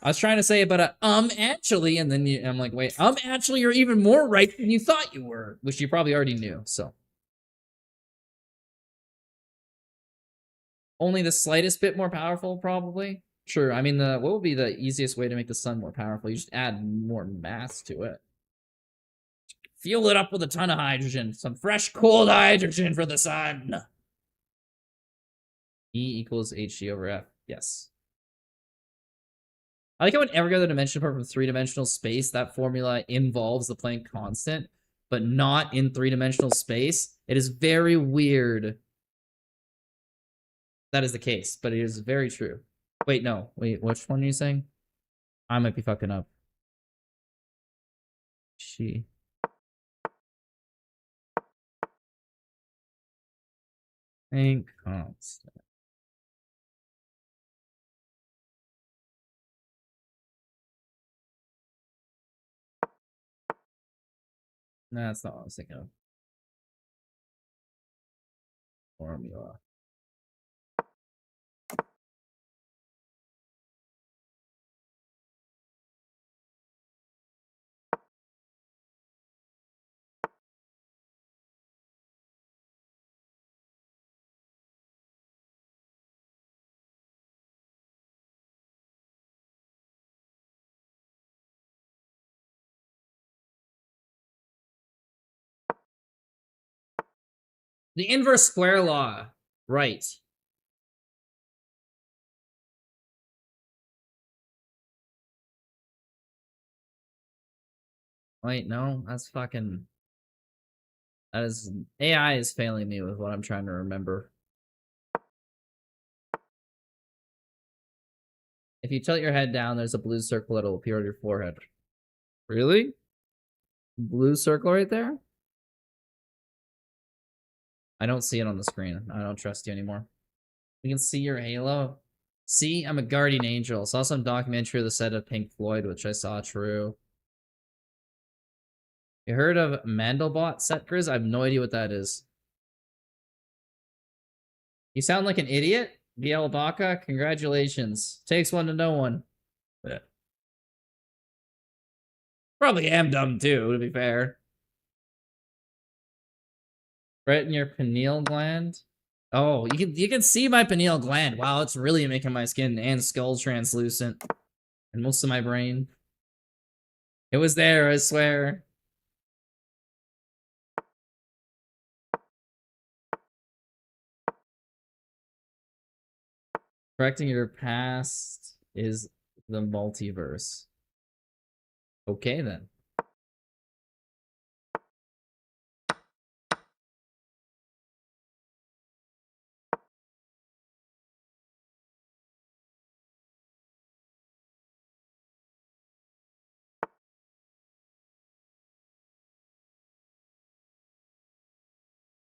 I was trying to say about actually, and then I'm like, wait, actually, you're even more right than you thought you were, which you probably already knew, so. Only the slightest bit more powerful, probably. Sure, I mean, what would be the easiest way to make the sun more powerful? You just add more mass to it. Fuel it up with a ton of hydrogen. Some fresh, cold hydrogen for the sun. E equals hg over f. Yes. I like how in every other dimension apart from three-dimensional space, that formula involves the Planck constant, but not in three-dimensional space. It is very weird that is the case, but it is very true. Wait, no. Wait, which one are you saying? I might be fucking up. She. Planck constant. No, that's not what I was thinking of. Formula. The inverse square law. Right. Wait, no, that's fucking. That is. AI is failing me with what I'm trying to remember. If you tilt your head down, there's a blue circle that'll appear on your forehead. Really? Blue circle right there? I don't see it on the screen. I don't trust you anymore. We can see your halo. See, I'm a guardian angel. Saw some documentary of the set of Pink Floyd, which I saw true. You heard of Mandelbrot set, Grizz? I have no idea what that is. You sound like an idiot, BL Baka. Congratulations. Takes one to know one. Yeah. Probably am dumb too, to be fair. Right in your pineal gland. Oh, you can see my pineal gland. Wow, it's really making my skin and skull translucent. And most of my brain. It was there, I swear. Correcting your past is the multiverse. Okay, then.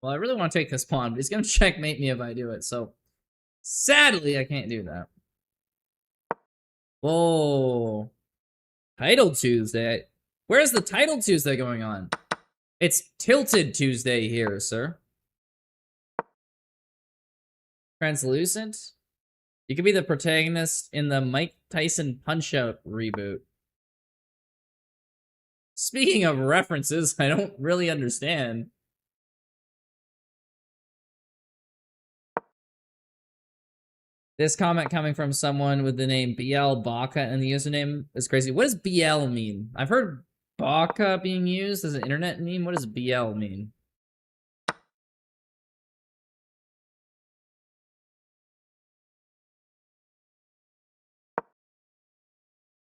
Well, I really want to take this pawn, but he's going to checkmate me if I do it, so sadly, I can't do that. Whoa. Title Tuesday. Where's the Title Tuesday going on? It's Tilted Tuesday here, sir. Translucent? You could be the protagonist in the Mike Tyson Punch-Out reboot. Speaking of references, I don't really understand. This comment coming from someone with the name BL Baka and the username is crazy. What does BL mean? I've heard Baka being used as an internet meme. What does BL mean?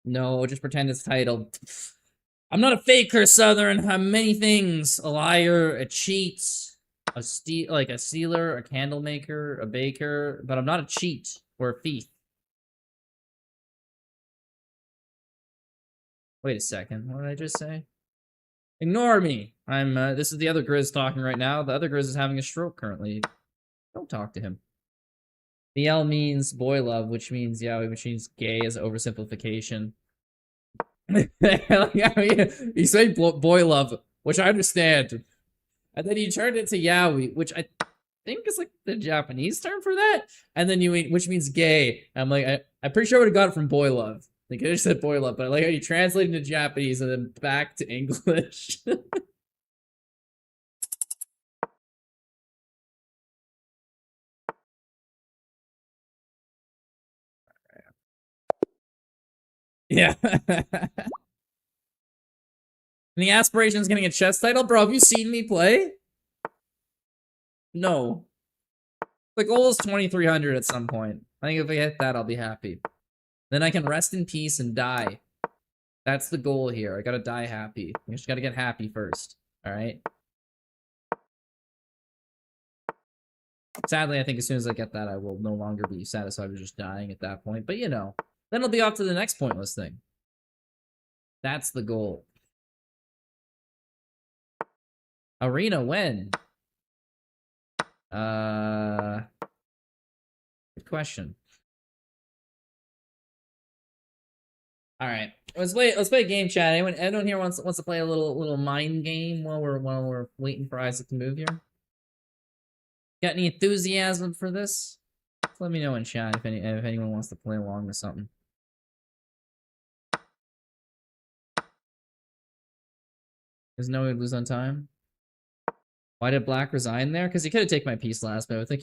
No, just pretend it's titled. I'm not a faker, Southern. I'm many things. A liar, a cheat, a stealer, a candle maker, a baker, but I'm not a cheat or a thief. Wait a second. What did I just say? Ignore me. I'm, this is the other Grizz talking right now. The other Grizz is having a stroke currently. Don't talk to him. BL means boy love, which means, yeah, which means gay as oversimplification. You say boy love, which I understand. And then you turned it to yaoi, which I think is like the Japanese term for that. And then which means gay. I'm like, I'm pretty sure I would have got it from boy love. Like, I just said boy love, but I like how you translate into Japanese and then back to English. Yeah. And the aspiration is getting a chess title? Bro, have you seen me play? No. The goal is 2300 at some point. I think if I hit that, I'll be happy. Then I can rest in peace and die. That's the goal here. I gotta die happy. I just gotta get happy first. Alright? Sadly, I think as soon as I get that, I will no longer be satisfied with just dying at that point. But you know, then I'll be off to the next pointless thing. That's the goal. Arena when? Good question. Alright. Let's play a game, chat. Anyone here wants to play a little mind game while we're waiting for Isaac to move here? Got any enthusiasm for this? Let me know in chat if anyone wants to play along with something. There's no way to lose on time. Why did Black resign there? Because he could have taken my piece last, but I think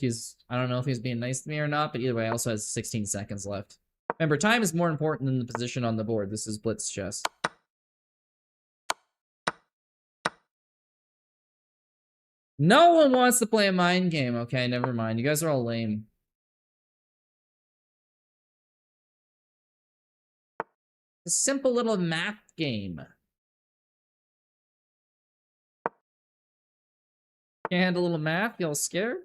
I don't know if he's being nice to me or not, but either way, I also has 16 seconds left. Remember, time is more important than the position on the board. This is Blitz chess. No one wants to play a mind game. Okay, never mind. You guys are all lame. A simple little math game. Can't handle a little math? Y'all scared?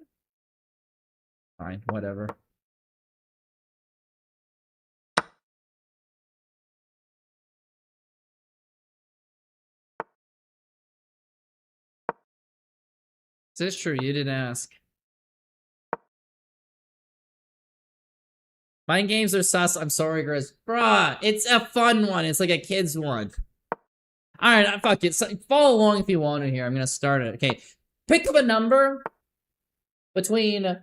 Fine, whatever. This is true, you didn't ask. Mind games are sus. I'm sorry, Grizz. Bruh, it's a fun one. It's like a kid's one. Alright, fuck it. So, follow along if you want to here. I'm gonna start it. Okay. Pick up a number between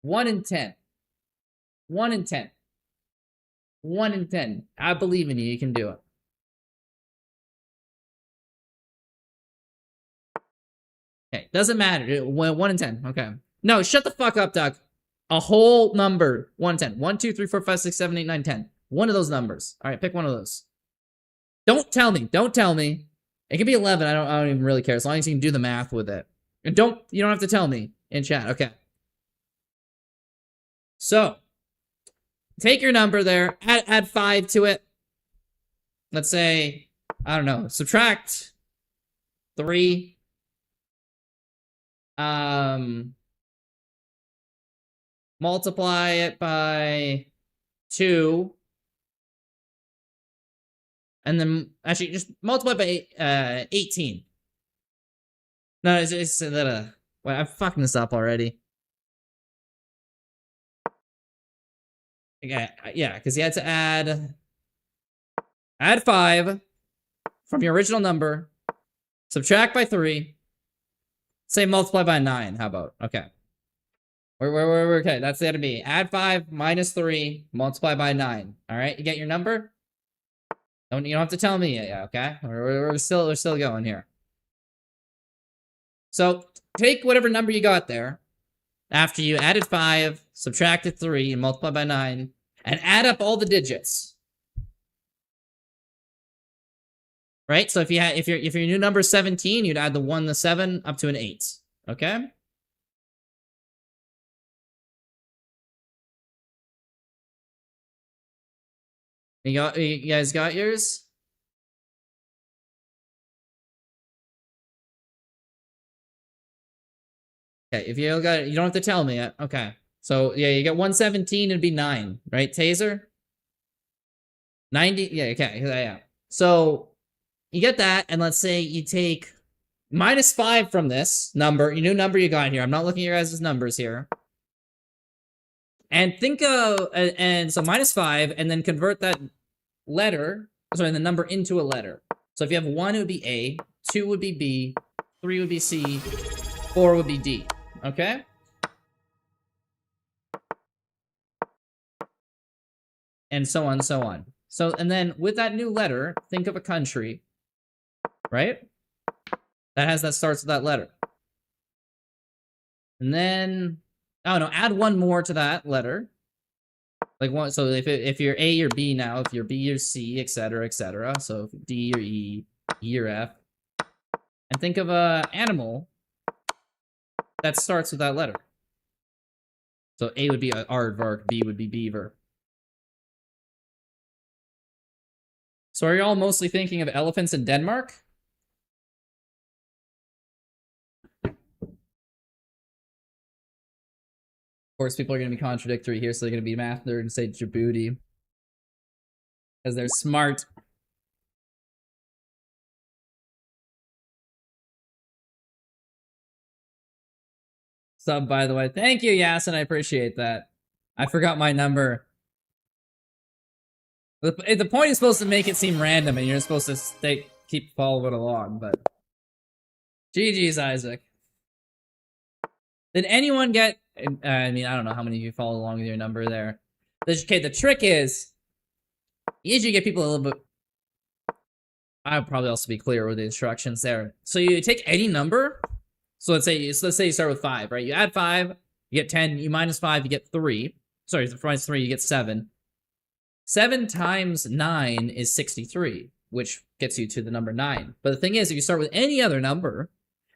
1 and 10. 1 and 10. 1 and 10. I believe in you. You can do it. Okay, doesn't matter. 1 and 10. Okay. No, shut the fuck up, Doug. A whole number. 1 and 10. 1, 2, 3, 4, 5, 6, 7, 8, 9, 10. One of those numbers. Alright, pick one of those. Don't tell me. Don't tell me. It can be 11. I don't even really care. As long as you can do the math with it. And you don't have to tell me in chat. Okay. So, take your number there. Add 5 to it. Let's say, I don't know. Subtract 3. Multiply it by 2. And then, actually, just multiply by 18. No, it's that, wait, I'm fucking this up already. Yeah, because you had to add 5 from your original number, subtract by 3, say multiply by 9, how about? Okay. Okay, that's the enemy. Add 5 minus 3, multiply by 9. All right, you get your number? You don't have to tell me yet, okay? We're still going here. So take whatever number you got there. After you added 5, subtracted 3, and multiply by 9, and add up all the digits. Right? So if your new number is 17, you'd add the 1, the 7, up to an 8. Okay? You guys got yours? Okay, if you got it, you don't have to tell me yet. Okay. So yeah, you get 117, it'd be 9, right, Taser? 90, yeah, okay, yeah. So you get that, and let's say you take minus 5 from this number, your new number you got here. I'm not looking at your guys' numbers here. And think of, and so minus 5, and then convert that letter, sorry, the number into a letter. So if you have 1, it would be A, 2 would be B, 3 would be C, 4 would be D. Okay? And so on, so on. So, and then with that new letter, think of a country, right? That starts with that letter. And then, I don't know, add 1 more to that letter. Like one, so if you're A, you're B now. If you're B, you're C, etc., etc. So D, you're E, E, you're F. And think of a animal that starts with that letter. So A would be aardvark, B would be beaver. So are you all mostly thinking of elephants in Denmark? Of course, people are going to be contradictory here, so they're going to be math nerd and say Djibouti. Because they're smart. Sub, by the way. Thank you, Yasin. I appreciate that. I forgot my number. The point is supposed to make it seem random, and you're supposed to keep following along, but... GG's, Isaac. Did anyone get... I mean, I don't know how many of you follow along with your number there. Okay, the trick is... You usually get people a little bit... I would probably also be clear with the instructions there. So you take any number... So let's say you start with 5, right? You add 5, you get 10, you minus 5, you get 3. Sorry, minus 3, you get 7. 7 times 9 is 63, which gets you to the number 9. But the thing is, if you start with any other number,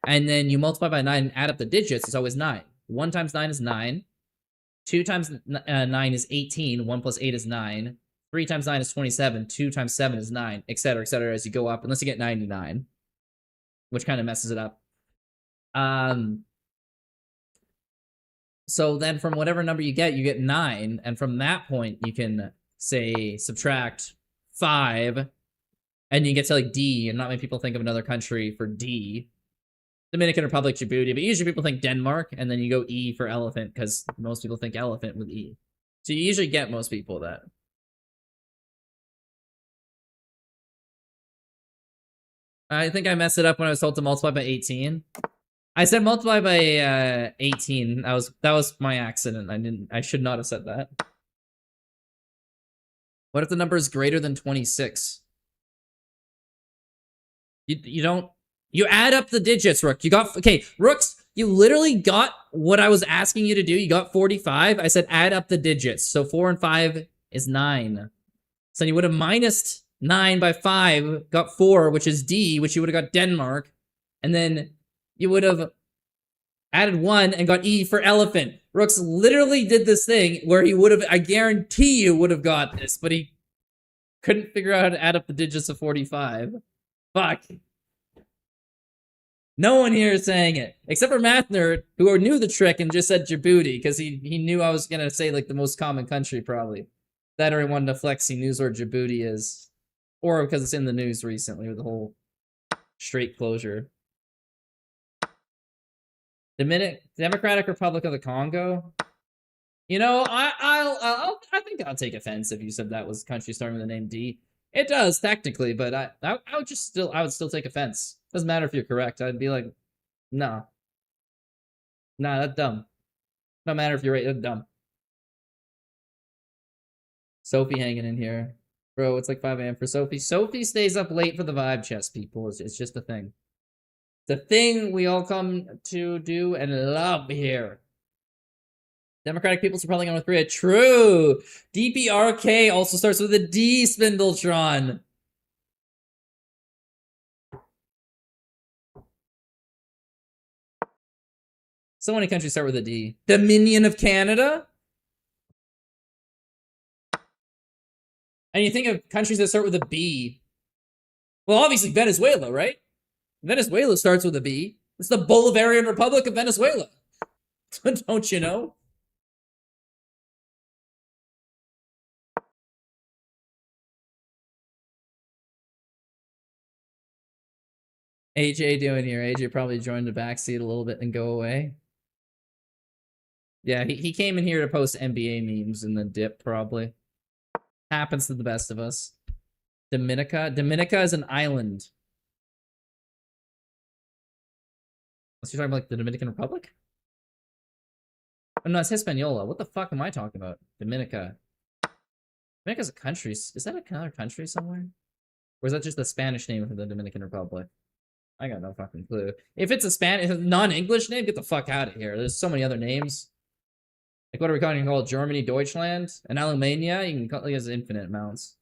and then you multiply by 9 and add up the digits, it's always 9. 1 times 9 is 9. 2 times 9 is 18. 1 plus 8 is 9. 3 times 9 is 27. 2 times 7 is 9, etc., as you go up, unless you get 99, which kind of messes it up. So then from whatever number you get 9, and from that point, you can... say subtract 5, and you get to like D, and not many people think of another country for D. Dominican Republic, Djibouti, but usually people think Denmark, and then you go E for elephant, because most people think elephant with E. So you usually get most people that. I think I messed it up when I was told to multiply by 18. I said multiply by 18. That was my accident. I should not have said that. What if the number is greater than 26? You add up the digits, Rook. Okay, Rooks, you literally got what I was asking you to do. You got 45. I said add up the digits. So 4 and 5 is 9. So you would have minused 9 by 5, got 4, which is D, which you would have got Denmark. And then you would have added 1 and got E for elephant. Rooks literally did this thing where he would have, I guarantee you, would have got this, but he couldn't figure out how to add up the digits of 45. Fuck. No one here is saying it, except for Math Nerd, who knew the trick and just said Djibouti, because he knew I was going to say, like, the most common country, probably. That or he wanted to flex, he knows where Djibouti is. Or because it's in the news recently with the whole Strait closure. Democratic Republic of the Congo. You know, I think I'll take offense if you said that was a country starting with the name D. It does technically, but I would still take offense. Doesn't matter if you're correct. I'd be like, no, nah, that's dumb. No matter if you're right or dumb. Sophie hanging in here. Bro, it's like 5 a.m. for Sophie. Sophie stays up late for the vibe chest, people. It's just a thing. The thing we all come to do and love here. Democratic People's Republic of North Korea. True. DPRK also starts with a D, Spindletron. So many countries start with a D. Dominion of Canada? And you think of countries that start with a B. Well, obviously Venezuela, right? Venezuela starts with a B. It's the Bolivarian Republic of Venezuela. Don't you know? AJ doing here? AJ probably joined the backseat a little bit and go away. Yeah, he came in here to post NBA memes and then dip, probably. Happens to the best of us. Dominica? Dominica is an island. Unless you're talking about like the Dominican Republic? Oh, no, it's Hispaniola. What the fuck am I talking about? Dominica. Dominica's a country. Is that another country somewhere? Or is that just the Spanish name for the Dominican Republic? I got no fucking clue. If it's a non-English name, get the fuck out of here. There's so many other names. Like, what are we calling it? You can call it Germany, Deutschland, and Alemania. You can call it as infinite amounts.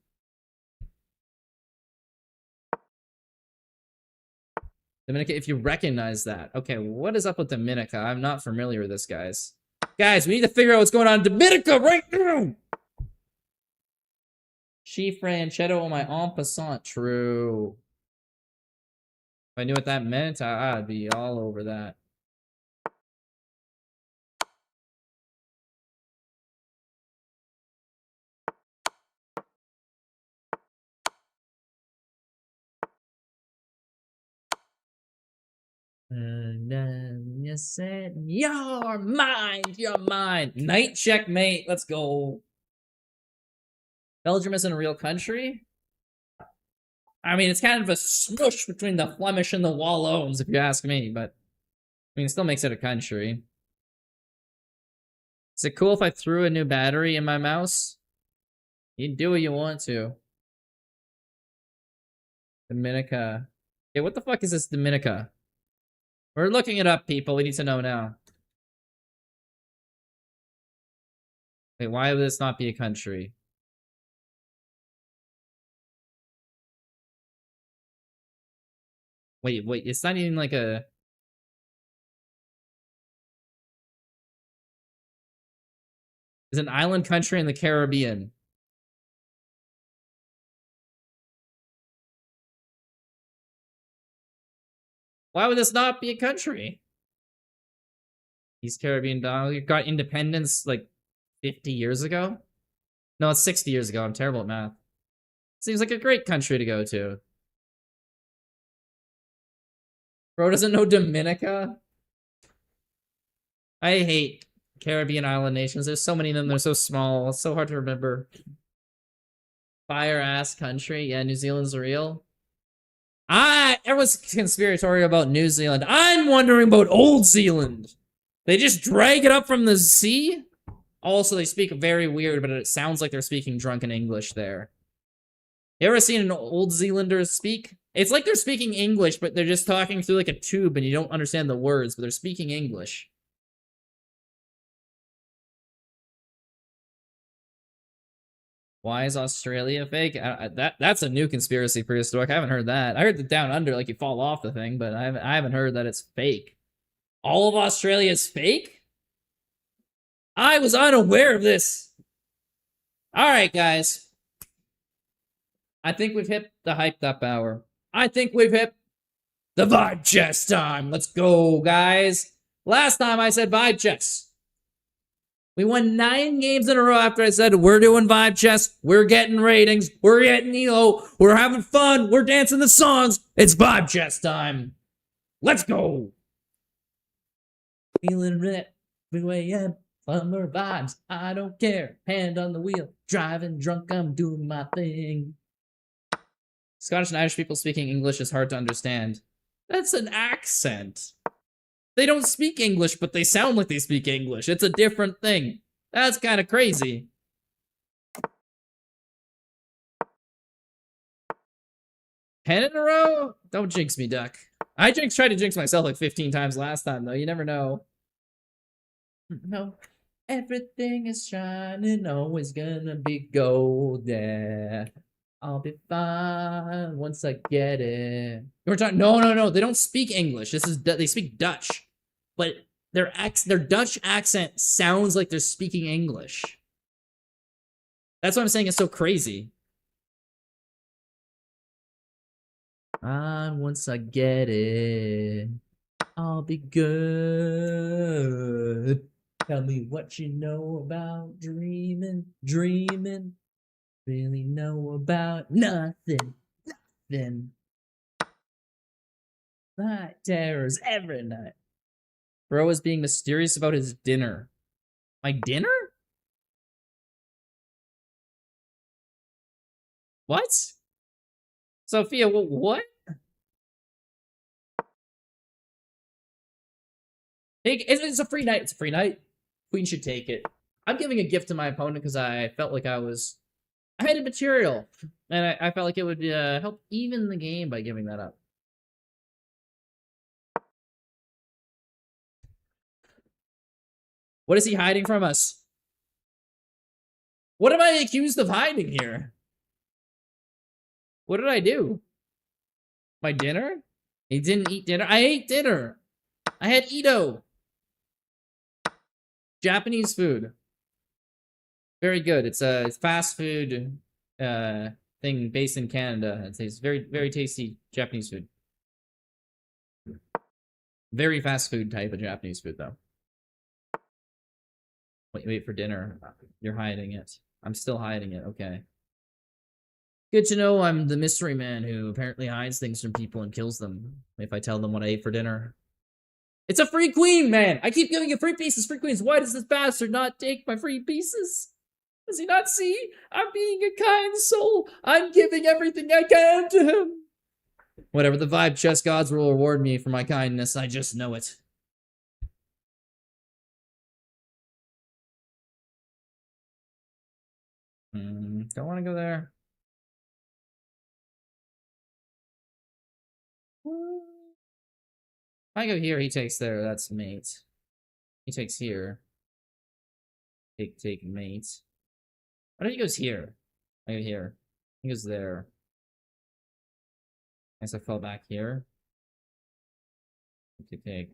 Dominica, if you recognize that. Okay, what is up with Dominica? I'm not familiar with this, guys. Guys, we need to figure out what's going on in Dominica right now! Chief Ranchetto on my en passant. True. If I knew what that meant, I'd be all over that. And then you said, you're mine, you're mine. Knight checkmate, let's go. Belgium isn't a real country? I mean, it's kind of a smush between the Flemish and the Walloons, if you ask me, but I mean, it still makes it a country. Is it cool if I threw a new battery in my mouse? You do what you want to. Dominica. Okay, what the fuck is this Dominica? We're looking it up, people. We need to know now. Wait, why would this not be a country? Wait, it's not even like a... It's an island country in the Caribbean. Why would this not be a country? East Caribbean dog got independence like 50 years ago? No, it's 60 years ago. I'm terrible at math. Seems like a great country to go to. Bro doesn't know Dominica? I hate Caribbean island nations. There's so many of them. They're so small. It's so hard to remember. Fire-ass country. Yeah, New Zealand's real. Everyone's conspiratorial about New Zealand. I'm wondering about Old Zealand. They just drag it up from the sea? Also, they speak very weird, but it sounds like they're speaking drunken English there. You ever seen an Old Zealander speak? It's like they're speaking English, but they're just talking through like a tube and you don't understand the words, but they're speaking English. Why is Australia fake? That's a new conspiracy prehistoric. I haven't heard that. I heard the down under, like you fall off the thing, but I haven't heard that it's fake. All of Australia is fake? I was unaware of this. All right, guys. I think we've hit the hyped up hour. I think we've hit the vibe chess time. Let's go, guys. Last time I said vibe chess. We won 9 games in a row after I said, we're doing vibe chess, we're getting ratings, we're getting ELO, we're having fun, we're dancing the songs. It's vibe chess time. Let's go. Feeling lit, way up, summer vibes, I don't care. Hand on the wheel, driving drunk, I'm doing my thing. Scottish and Irish people speaking English is hard to understand. That's an accent. They don't speak English, but they sound like they speak English. It's a different thing. That's kind of crazy. Ten in a row? Don't jinx me, Duck. I tried to jinx myself like 15 times last time, though. You never know. No. Everything is shining, always gonna be gold, yeah. I'll be fine once I get it. We're talking. No. They don't speak English. They speak Dutch, but their Dutch accent sounds like they're speaking English. That's what I'm saying. It's so crazy. Once I get it, I'll be good. Tell me what you know about dreaming. Really know about nothing. Night terrors every night. Bro is being mysterious about his dinner. My dinner? What? Sophia, what? It's a free night. It's a free night. Queen should take it. I'm giving a gift to my opponent because I felt like I had material. And I felt like it would help even the game by giving that up. What is he hiding from us? What am I accused of hiding here? What did I do? My dinner? He didn't eat dinner. I ate dinner. I had Ito. Japanese food. Very good. It's a fast food thing based in Canada. It's very, very tasty Japanese food. Very fast food type of Japanese food, though. Wait for dinner. You're hiding it. I'm still hiding it. Okay. Good to know I'm the mystery man who apparently hides things from people and kills them if I tell them what I ate for dinner. It's a free queen, man! I keep giving you free pieces, free queens. Why does this bastard not take my free pieces? Does he not see? I'm being a kind soul. I'm giving everything I can to him. Whatever, the vibe chess gods will reward me for my kindness. I just know it. Don't want to go there. I go here, he takes there, that's mate. He takes here. Take mate. What if he goes here? I go here. He goes there. I guess I fell back here. Take.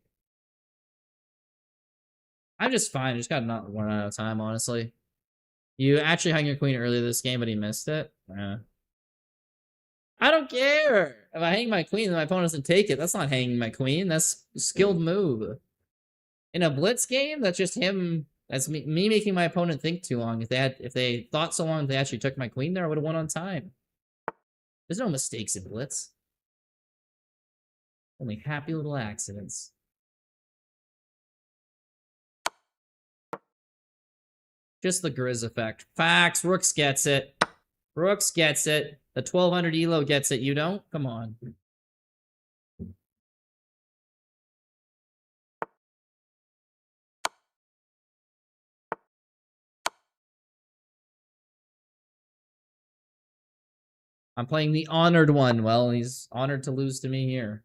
I'm just fine, I just got not run out of time, honestly. You actually hung your queen earlier this game, but he missed it? Yeah. I don't care! If I hang my queen, then my opponent doesn't take it. That's not hanging my queen. That's a skilled move. In a Blitz game, that's just him. That's me making my opponent think too long. If they thought so long, they actually took my queen there, I would have won on time. There's no mistakes in Blitz. Only happy little accidents. Just the Grizz effect. Facts. Rooks gets it. Rooks gets it. The 1200 elo gets it. You don't? Come on. I'm playing the honored one. Well, he's honored to lose to me here.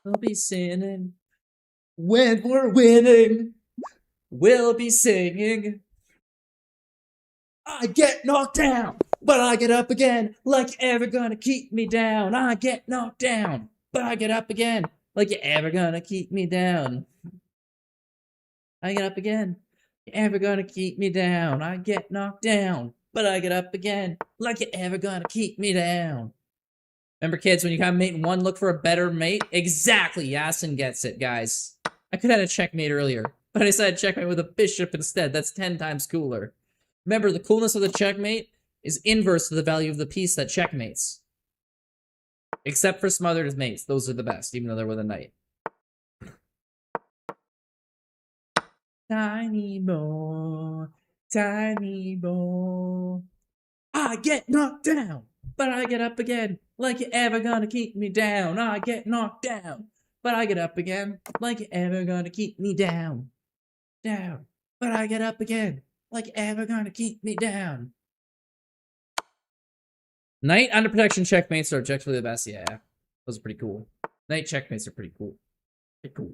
We'll be sinning when we're winning. We'll be singing. I get knocked down, but I get up again. Like you're ever gonna keep me down. I get knocked down, but I get up again. Like you're ever gonna keep me down. I get up again. You're ever gonna keep me down. I get knocked down, but I get up again. Like you're ever gonna keep me down. Remember, kids, when you got mate in one, look for a better mate? Exactly, Yasin gets it, guys. I could have had a checkmate earlier, but I decided checkmate with a bishop instead. That's 10 times cooler. Remember, the coolness of the checkmate is inverse to the value of the piece that checkmates. Except for smothered as mates. Those are the best, even though they're with a knight. Tiny boy, tiny boy. I get knocked down, but I get up again. Like you're ever gonna keep me down. I get knocked down, but I get up again. Like you're ever gonna keep me down. Down, but I get up again. Like you're ever gonna keep me down. Knight under protection checkmates are objectively the best. Yeah, those are pretty cool. Knight checkmates are pretty cool. Pretty cool.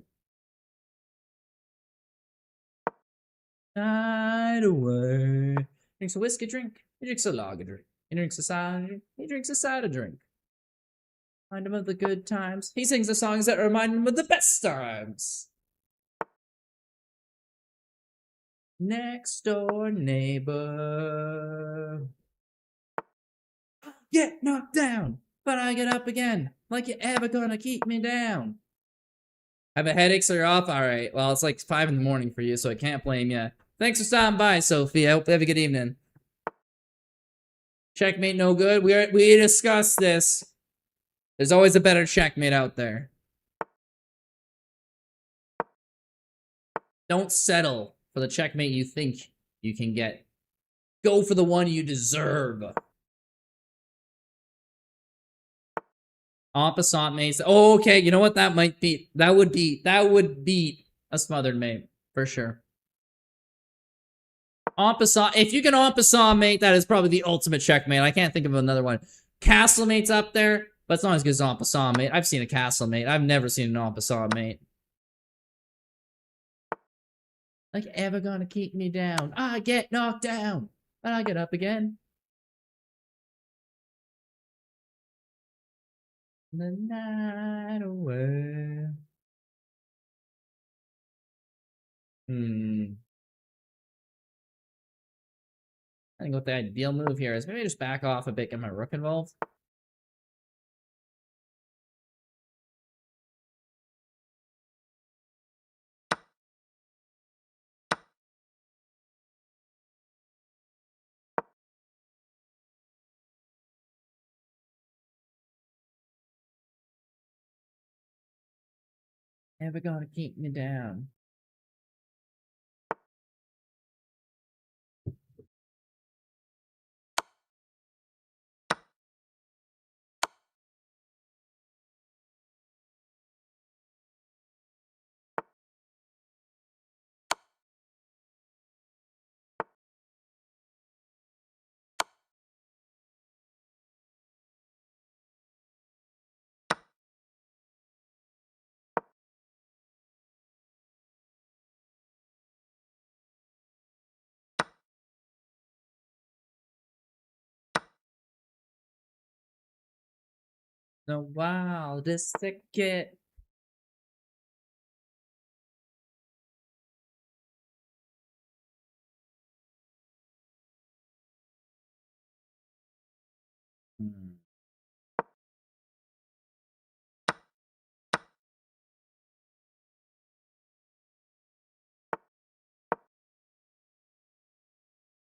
Night away. Drinks a whiskey drink. He drinks a lager drink. He drinks a cider drink. He drinks a cider drink. Remind him of the good times. He sings the songs that remind him of the best times. Next door neighbor. Get knocked down, but I get up again. Like you're ever gonna keep me down. Have a headache, so you're off? Alright, well, it's like 5 in the morning for you, so I can't blame you. Thanks for stopping by, Sophie. I hope you have a good evening. Checkmate no good. We discussed this. There's always a better checkmate out there. Don't settle for the checkmate you think you can get. Go for the one you deserve. Opposite mates. Oh, okay. You know what? That might be. That would beat a smothered mate for sure. Opposite. If you can opposite mate, that is probably the ultimate checkmate. I can't think of another one. Castle mate's up there, but it's not as good as opposite mate. I've seen a castle mate. I've never seen an opposite mate. Like ever gonna keep me down? I get knocked down, but I get up again. The night away. I think what the ideal move here is maybe just back off a bit, get my rook involved. Never gonna keep me down. The wildest ticket.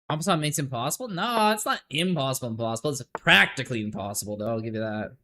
Opposite makes impossible? No, it's not impossible. It's practically impossible, though. I'll give you that.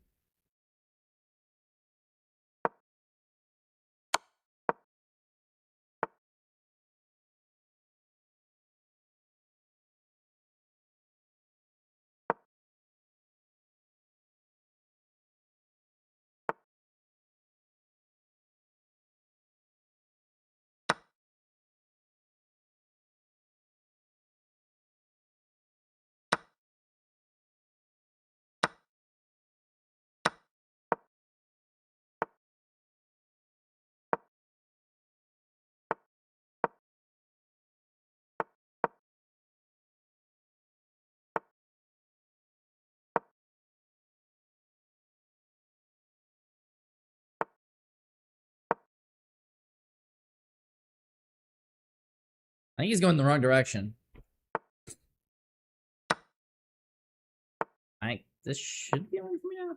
I think he's going the wrong direction. This should be on for me now.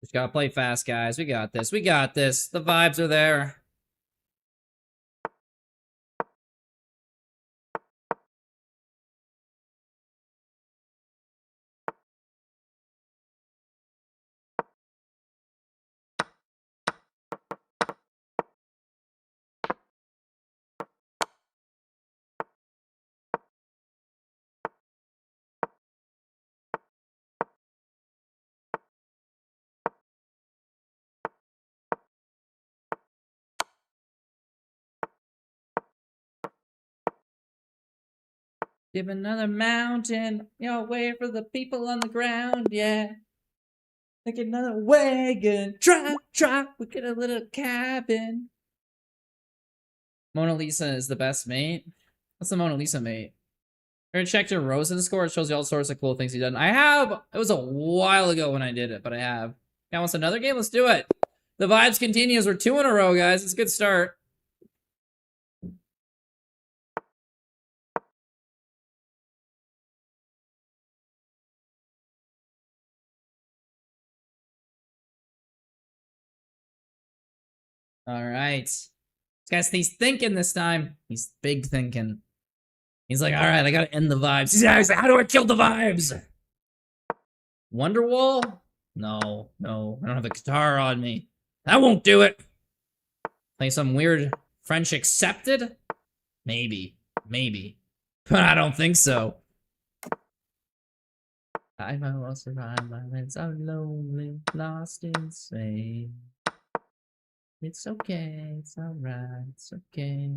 Just gotta play fast, guys. We got this. We got this. The vibes are there. Give another mountain, wait for the people on the ground, yeah. Take another wagon, drop, we get a little cabin. Mona Lisa is the best mate. What's the Mona Lisa mate? I checked your Rosen score. It shows you all sorts of cool things you've done. I have. It was a while ago when I did it, but I have. Now, wants another game? Let's do it. The vibes continues. We're 2 in a row, guys. It's a good start. All right. This guy's thinking this time. He's big thinking. He's like, all right, I gotta end the vibes. He's like, how do I kill the vibes? Wonderwall? No, I don't have a guitar on me. That won't do it. Play some weird French accepted? Maybe. But I don't think so. I will survive my lips are lonely, lost in space. It's okay, it's alright, it's okay.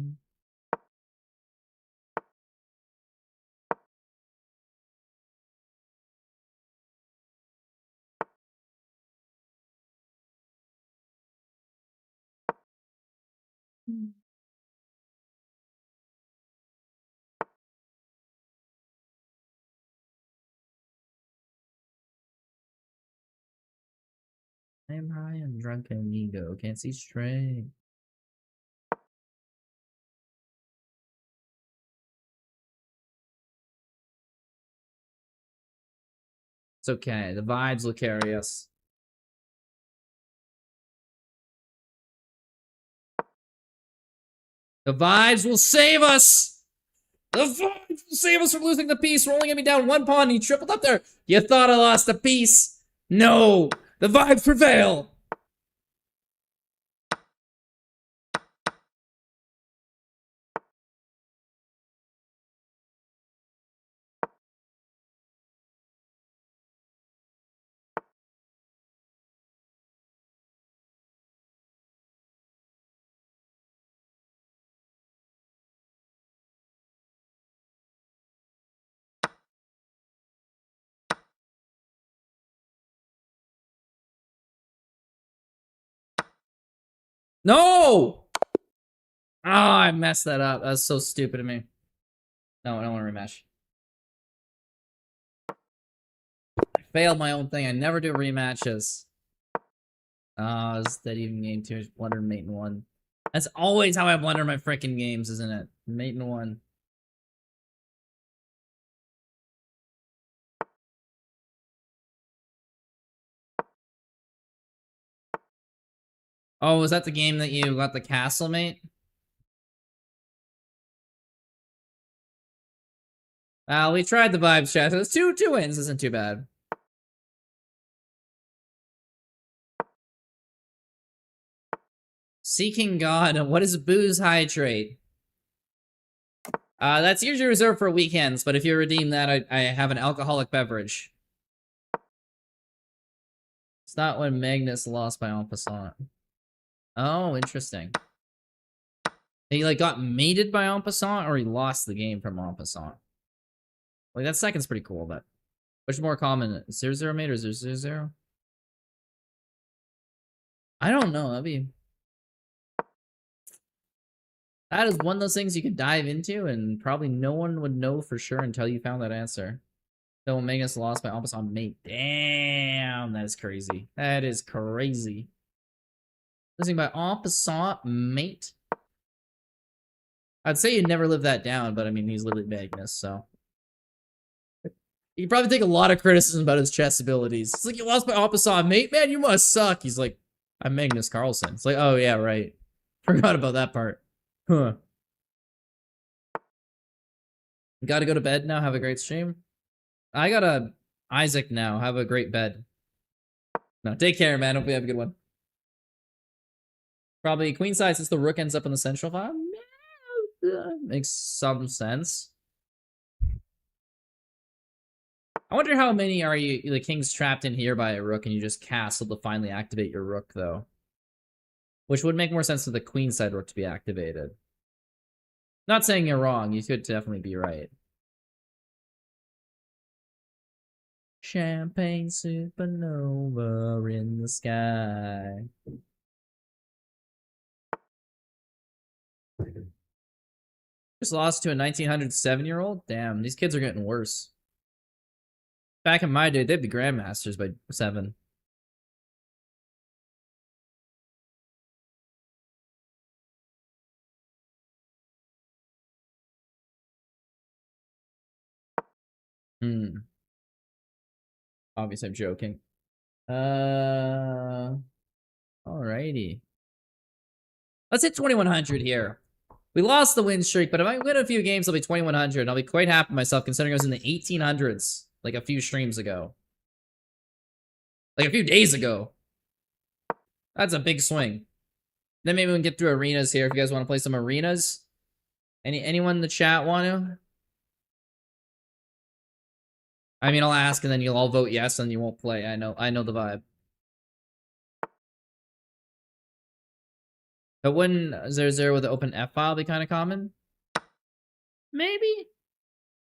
I am high and drunk and ego, can't see straight. It's okay, the vibes will carry us. The vibes will save us! The vibes will save us from losing the piece. We're only gonna be down 1 pawn. He tripled up there. You thought I lost the piece? No! The vibes prevail! No! Oh, I messed that up. That's so stupid of me. No, I don't want to rematch. I failed my own thing. I never do rematches. Oh, is that even game 2? Just blundered mate in 1. That's always how I blunder my freaking games, isn't it? Mate in 1. Oh, was that the game that you got the castle, mate? We tried the vibes chat. So it's two wins. Isn't too bad. Seeking God. What is booze hydrate? That's usually reserved for weekends, but if you redeem that, I have an alcoholic beverage. It's not when Magnus lost by en passant. Oh, interesting. He like got mated by en passant, or he lost the game from en passant. Like that second's pretty cool, but which is more common? 0-0 mate or 0-0-0? I don't know. That is one of those things you could dive into, and probably no one would know for sure until you found that answer. So Magnus lost by en passant mate. Damn, that is crazy. That is crazy. Losing by en passant mate. I'd say you'd never live that down, but I mean, he's literally Magnus, so. You probably take a lot of criticism about his chess abilities. It's like, you lost by en passant mate? Man, you must suck. He's like, I'm Magnus Carlsen. It's like, oh yeah, right. Forgot about that part. Huh. Gotta go to bed now. Have a great stream. I got Isaac now. Have a great bed. No, take care, man. Hope you have a good one. Probably queenside since the rook ends up in the central file. Makes some sense. I wonder how many are you the king's trapped in here by a rook and you just castle to finally activate your rook though. Which would make more sense for the queenside rook to be activated. Not saying you're wrong, you could definitely be right. Champagne supernova in the sky. Just lost to a 1907-year-old? Damn, these kids are getting worse. Back in my day, they'd be grandmasters by 7. Obviously, I'm joking. Alrighty. Let's hit 2100 here. We lost the win streak, but if I win a few games, I'll be 2100, and I'll be quite happy with myself considering I was in the 1800s like a few streams ago. Like a few days ago. That's a big swing. Then maybe we can get through arenas here if you guys want to play some arenas. Anyone in the chat want to? I mean, I'll ask and then you'll all vote yes and you won't play. I know the vibe. But wouldn't 0-0 with the open F file be kind of common? Maybe?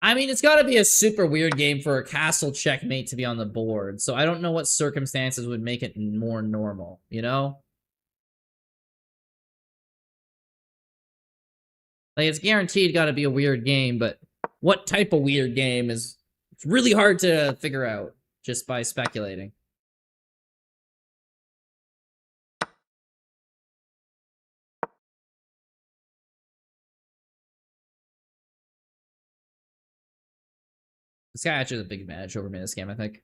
I mean, it's got to be a super weird game for a castle checkmate to be on the board. So I don't know what circumstances would make it more normal, you know? Like, it's guaranteed got to be a weird game, but what type of weird game is it's really hard to figure out just by speculating. This guy actually has a big advantage over me this game, I think.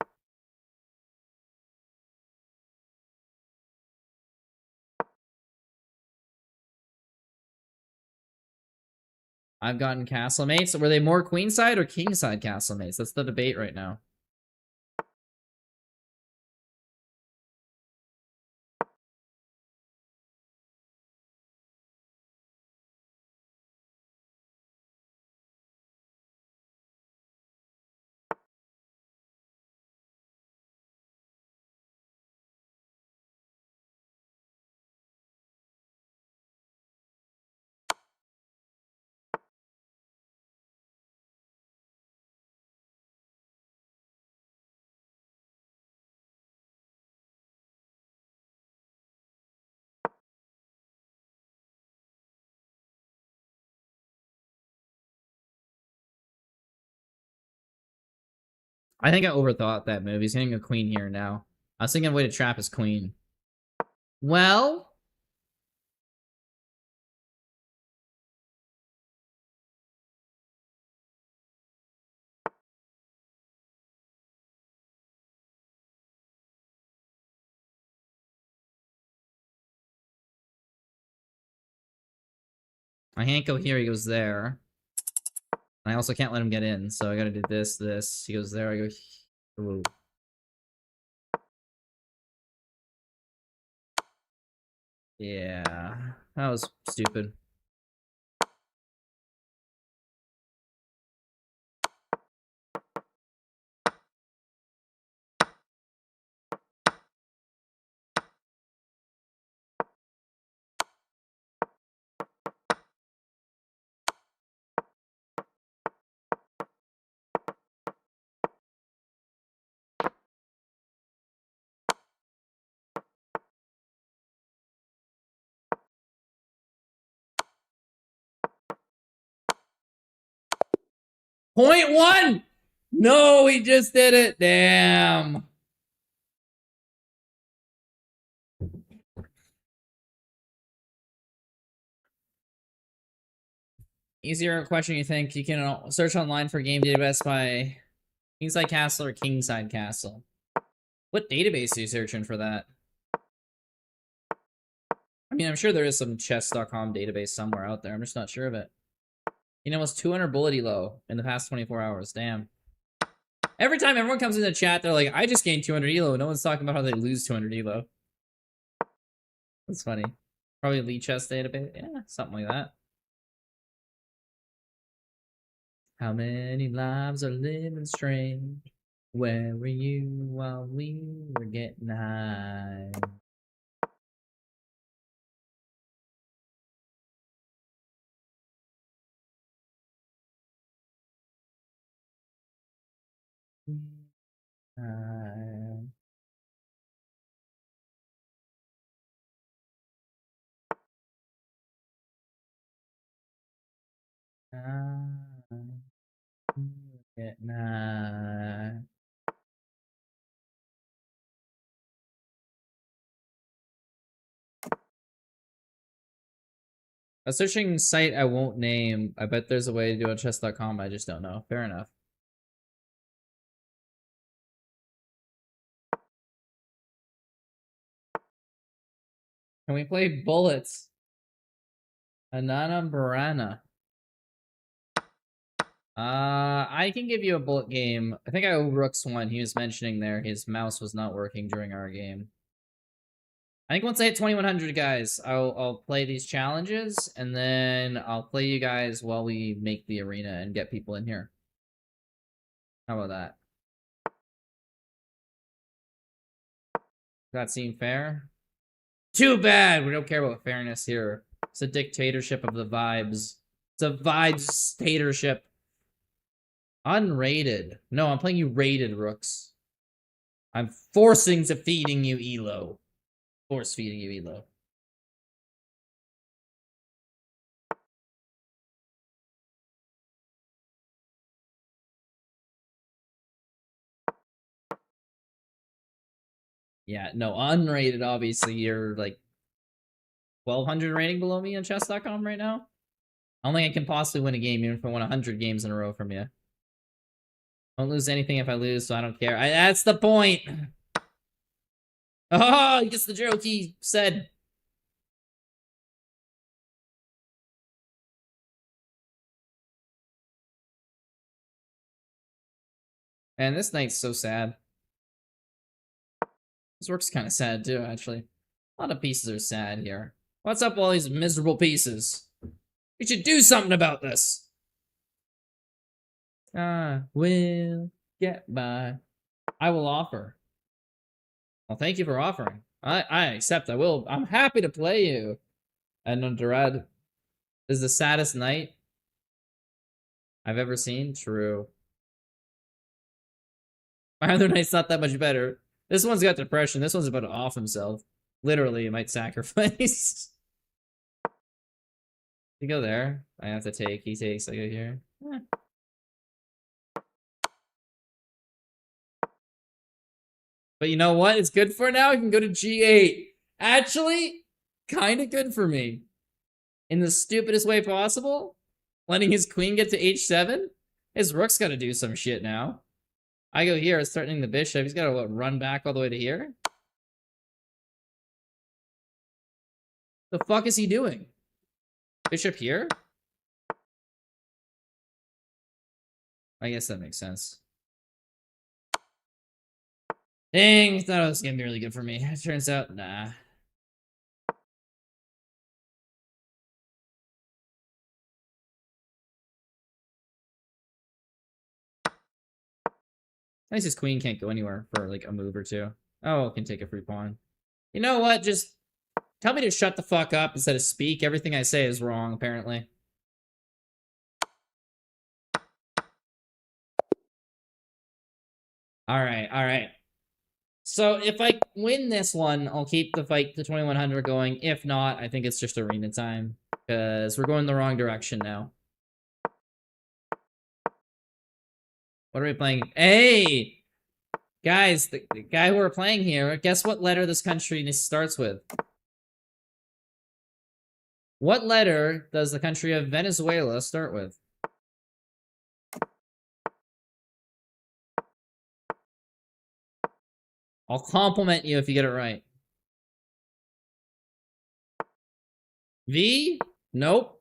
I've gotten castle mates. Were they more queenside or kingside castle mates? That's the debate right now. I think I overthought that move. He's getting a queen here now. I was thinking of a way to trap his queen. Well, I can't go here. He goes there. I also can't let him get in, so I gotta do this, this. He goes there, I go... Ooh. Yeah, that was stupid. Point one! No, he just did it. Damn. Easier question, you think? You can search online for game database by Kingside Castle or Kingside Castle. What database are you searching for that? I mean, I'm sure there is some chess.com database somewhere out there. I'm just not sure of it. You know, almost 200 bullet elo in the past 24 hours. Damn. Every time everyone comes in the chat, they're like, I just gained 200 elo. No one's talking about how they lose 200 elo. That's funny. Probably Lee Chess database. Yeah, something like that. How many lives are living strange? Where were you while we were getting high? Uh, nah. A searching site I won't name. I bet there's a way to do it on chess.com. I just don't know. Fair enough. Can we play Bullets? Anana Barana. I can give you a bullet game. I think I owe Rooks one. He was mentioning there his mouse was not working during our game. I think once I hit 2100, guys, I'll play these challenges, and then I'll play you guys while we make the arena and get people in here. How about that? Does that seem fair? Too bad! We don't care about fairness here. It's a dictatorship of the vibes. It's a vibes dictatorship. Unrated. No, I'm playing you rated, Rooks. I'm forcing to feeding you Elo. Force feeding you Elo. Yeah, no, unrated, obviously, you're like 1200 rating below me on chess.com right now. I don't think I can possibly win a game, even if I won 100 games in a row from you. Don't lose anything if I lose, so I don't care. That's the point! Oh, he gets the joke he said. Man, this night's so sad. This work's kind of sad, too, actually. A lot of pieces are sad here. What's up with all these miserable pieces? You should do something about this! I will get by. I will offer. Well, thank you for offering. I accept. I will. I'm happy to play you. And Durad is the saddest night I've ever seen. True. My other night's not that much better. This one's got depression. This one's about to off himself. Literally, he might sacrifice. You go there. I have to take. He takes. I go here. But you know what? It's good for now. I can go to G8. Actually, kind of good for me. In the stupidest way possible. Letting his queen get to H7. His rook's got to do some shit now. I go here. It's threatening the bishop. He's got to what, run back all the way to here? The fuck is he doing? Bishop here? I guess that makes sense. Dang, I thought it was gonna be really good for me. It turns out, nah. Nice his queen can't go anywhere for like a move or two. Oh, it can take a free pawn. You know what? Just tell me to shut the fuck up instead of speak. Everything I say is wrong, apparently. Alright, alright. So if I win this one, I'll keep the fight to 2100 going. If not, I think it's just arena time. Because we're going the wrong direction now. What are we playing? Hey! Guys, the guy who we're playing here, guess what letter this country starts with? What letter does the country of Venezuela start with? I'll compliment you if you get it right. V? Nope.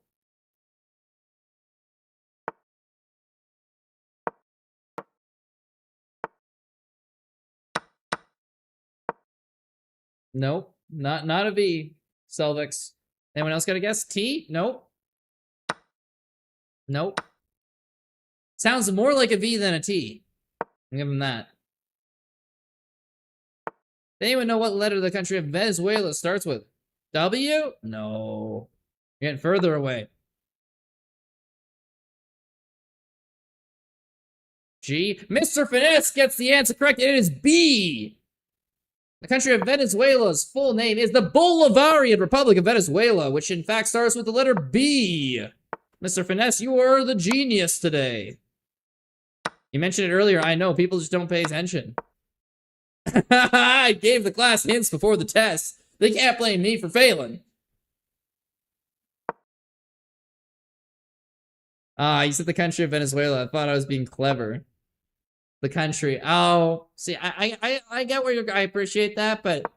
Nope. Not a V. Selvix. Anyone else got a guess? T? Nope. Nope. Sounds more like a V than a T. I'll give him that. Does anyone know what letter the country of Venezuela starts with? W? No. You're getting further away. G. Mr. Finesse gets the answer correct. It is B. The country of Venezuela's full name is the Bolivarian Republic of Venezuela, which in fact starts with the letter B. Mr. Finesse, you are the genius today. You mentioned it earlier. I know, people just don't pay attention. I gave the class hints before the test. They can't blame me for failing. You said the country of Venezuela. I thought I was being clever. The country. Oh, see, I get where you're. I appreciate that, but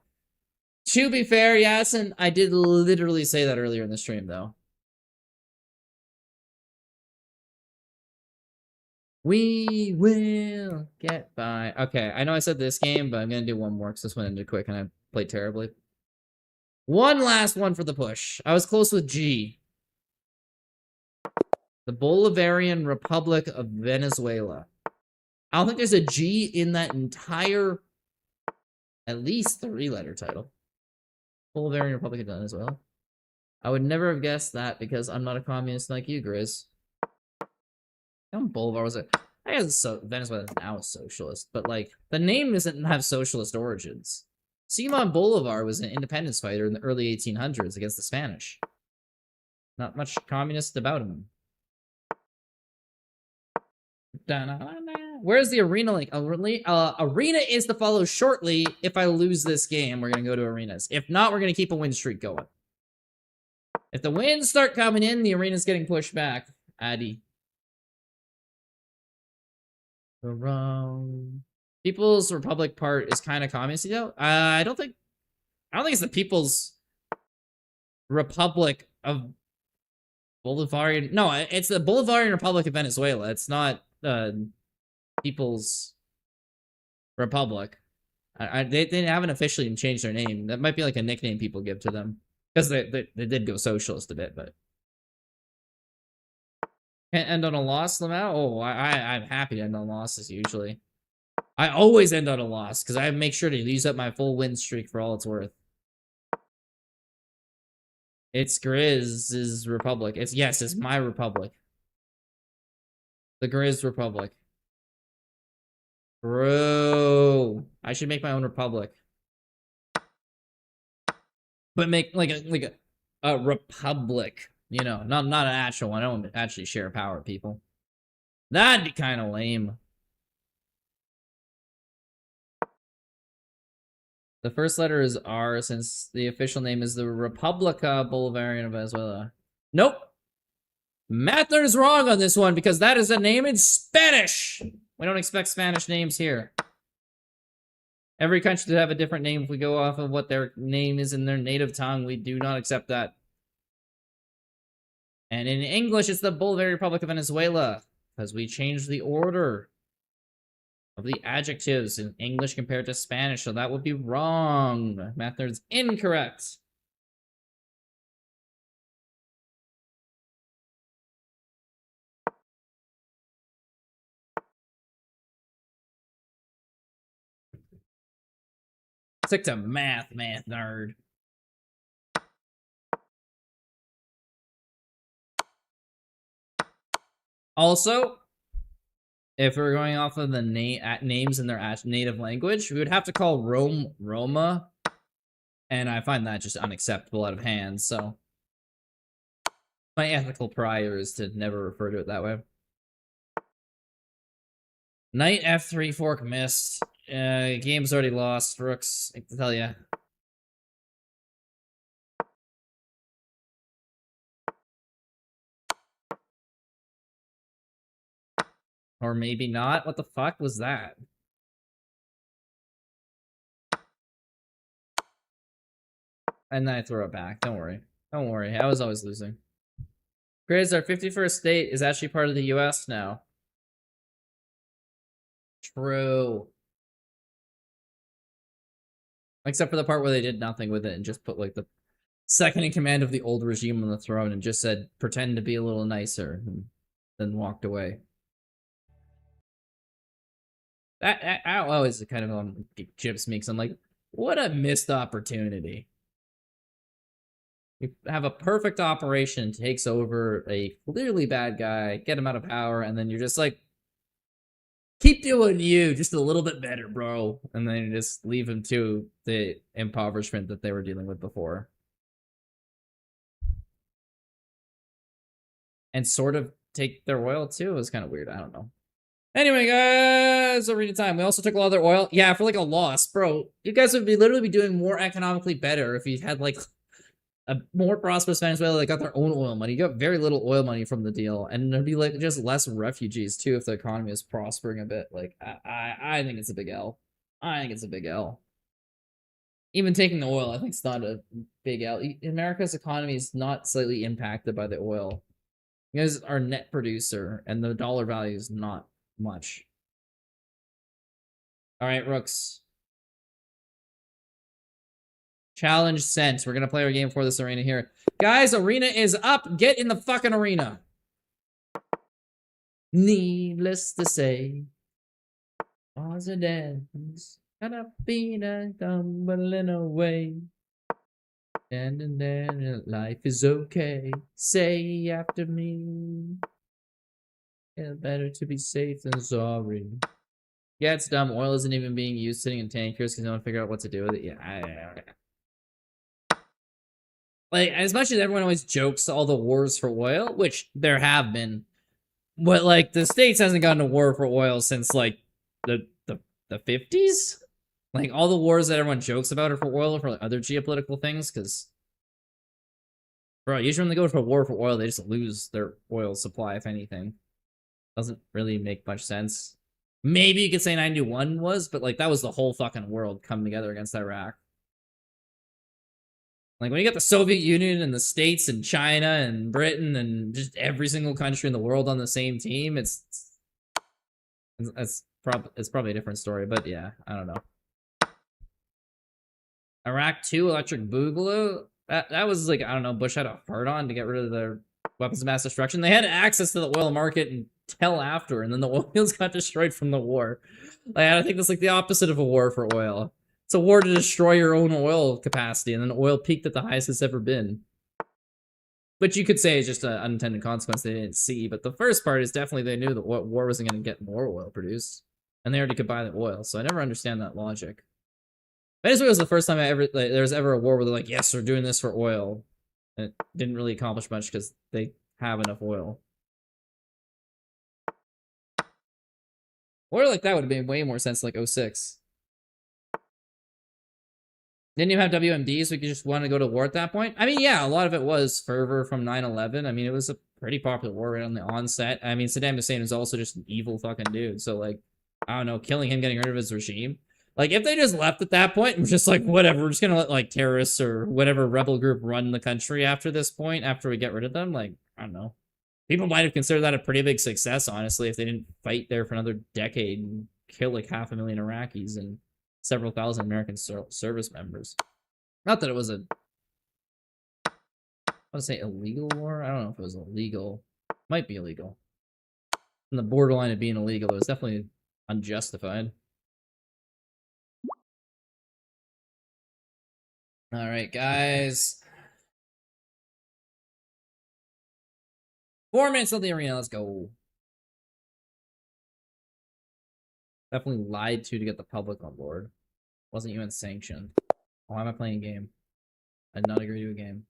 to be fair, Yasin, I did literally say that earlier in the stream, though. We will get by. Okay, I know I said this game, but I'm gonna do one more because this one ended quick and I played terribly. One last one for the push. I was close with G. The Bolivarian Republic of Venezuela. I don't think there's a G in that entire, at least 3-letter title. Bolivarian Republic of Venezuela. I would never have guessed that because I'm not a communist like you, Grizz. Bolivar was it? I guess Venezuela is now a socialist, but like the name doesn't have socialist origins. Simon Bolivar was an independence fighter in the early 1800s against the Spanish. Not much communist about him. Where's the arena link? Arena is to follow shortly. If I lose this game, we're gonna go to arenas. If not, we're gonna keep a win streak going. If the wins start coming in, the arena's getting pushed back. Addy. Wrong. People's Republic part is kind of communist though. I don't think it's the People's Republic of Bolivarian. No, it's the Bolivarian Republic of Venezuela. It's not People's Republic. They haven't officially changed their name. That might be like a nickname people give to them because they did go socialist a bit, but. Can't end on a loss, Lamau? Oh, I'm happy to end on losses, usually. I always end on a loss, because I make sure to use up my full win streak for all it's worth. It's Grizz's Republic. It's my Republic. The Grizz Republic. Bro. I should make my own Republic. But make, like a Republic. You know, not an actual one. I don't actually share power, people. That'd be kind of lame. The first letter is R, since the official name is the Republica Bolivariana of Venezuela. Nope. Mathner is wrong on this one, because that is a name in Spanish. We don't expect Spanish names here. Every country should have a different name. If we go off of what their name is in their native tongue, we do not accept that. And in English, it's the Bolivarian Republic of Venezuela, because we changed the order of the adjectives in English compared to Spanish, so that would be wrong. Math nerd's incorrect. Stick to math nerd. Also, if we're going off of the names in their native language, we would have to call Rome Roma, and I find that just unacceptable out of hand, so my ethical prior is to never refer to it that way. Knight F3 fork missed. Game's already lost, Rooks, I can tell ya. Or maybe not. What the fuck was that? And then I throw it back. Don't worry. Don't worry. I was always losing. Grizz, our 51st state is actually part of the US now. True. Except for the part where they did nothing with it and just put like the second in command of the old regime on the throne and just said, pretend to be a little nicer, and then walked away. That always kind of chips me, because I'm like, what a missed opportunity. You have a perfect operation, takes over a clearly bad guy, get him out of power, and then you're just like, Keep doing you, just a little bit better, bro. And then just leave them to the impoverishment that they were dealing with before. And sort of take their oil too. It was kind of weird. I don't know. Anyway, guys, arena time. We also took a lot of their oil. Yeah, for like a loss, bro. You guys would literally be doing more economically better if you had like a more prosperous Venezuela that got their own oil money. You got very little oil money from the deal, and there'd be like just less refugees too if the economy is prospering a bit. Like I think it's a big L. I think it's a big L. Even taking the oil, I think it's not a big L. America's economy is not slightly impacted by the oil. You guys are net producer, and the dollar value is not much. All right, Rooks. Challenge sent. We're going to play our game for this arena here. Guys, arena is up. Get in the fucking arena. Needless to say, was a dance. Gotta be tumbling away. And then life is okay. Say after me. Yeah, better to be safe than sorry. Yeah, it's dumb. Oil isn't even being used sitting in tankers because no one figured out what to do with it. Yeah, like, as much as everyone always jokes all the wars for oil, which there have been, but like the States hasn't gotten a war for oil since like the 50s. Like all the wars that everyone jokes about are for oil or for like, other geopolitical things, because bro, usually when they go for a war for oil, they just lose their oil supply, if anything. Doesn't really make much sense. Maybe you could say 91 was, but like that was the whole fucking world coming together against Iraq. Like when you get the Soviet Union and the States and China and Britain and just every single country in the world on the same team, it's probably a different story, but yeah, I don't know. Iraq 2 Electric Boogaloo. That was like, I don't know, Bush had a hard on to get rid of their weapons of mass destruction. They had access to the oil market until after, and then the oil fields got destroyed from the war. Like, I think that's like the opposite of a war for oil. It's a war to destroy your own oil capacity, and then oil peaked at the highest it's ever been. But you could say it's just an unintended consequence they didn't see. But the first part is definitely they knew that war wasn't going to get more oil produced, and they already could buy the oil. So I never understand that logic. Venezuela was the first time there was ever a war where they're like, yes, we're doing this for oil. And it didn't really accomplish much because they have enough oil. Or like that would have made way more sense like 06. Didn't you have WMDs so we could just want to go to war at that point? I mean, yeah, a lot of it was fervor from 9/11. I mean, it was a pretty popular war right on the onset. I mean, Saddam Hussein is also just an evil fucking dude. So like, I don't know, killing him, getting rid of his regime. Like, if they just left at that point and just like, whatever, we're just gonna let like terrorists or whatever rebel group run the country after this point, after we get rid of them, like, I don't know. People might have considered that a pretty big success, honestly, if they didn't fight there for another decade and kill like 500,000 Iraqis and several thousand American service members. Not that it was I would say illegal war. I don't know if it was illegal. Might be illegal. On the borderline of being illegal, it was definitely unjustified. All right, guys. 4 minutes of the arena. Let's go. Definitely lied to get the public on board. Wasn't UN sanctioned. Why am I playing a game? I did not agree to a game.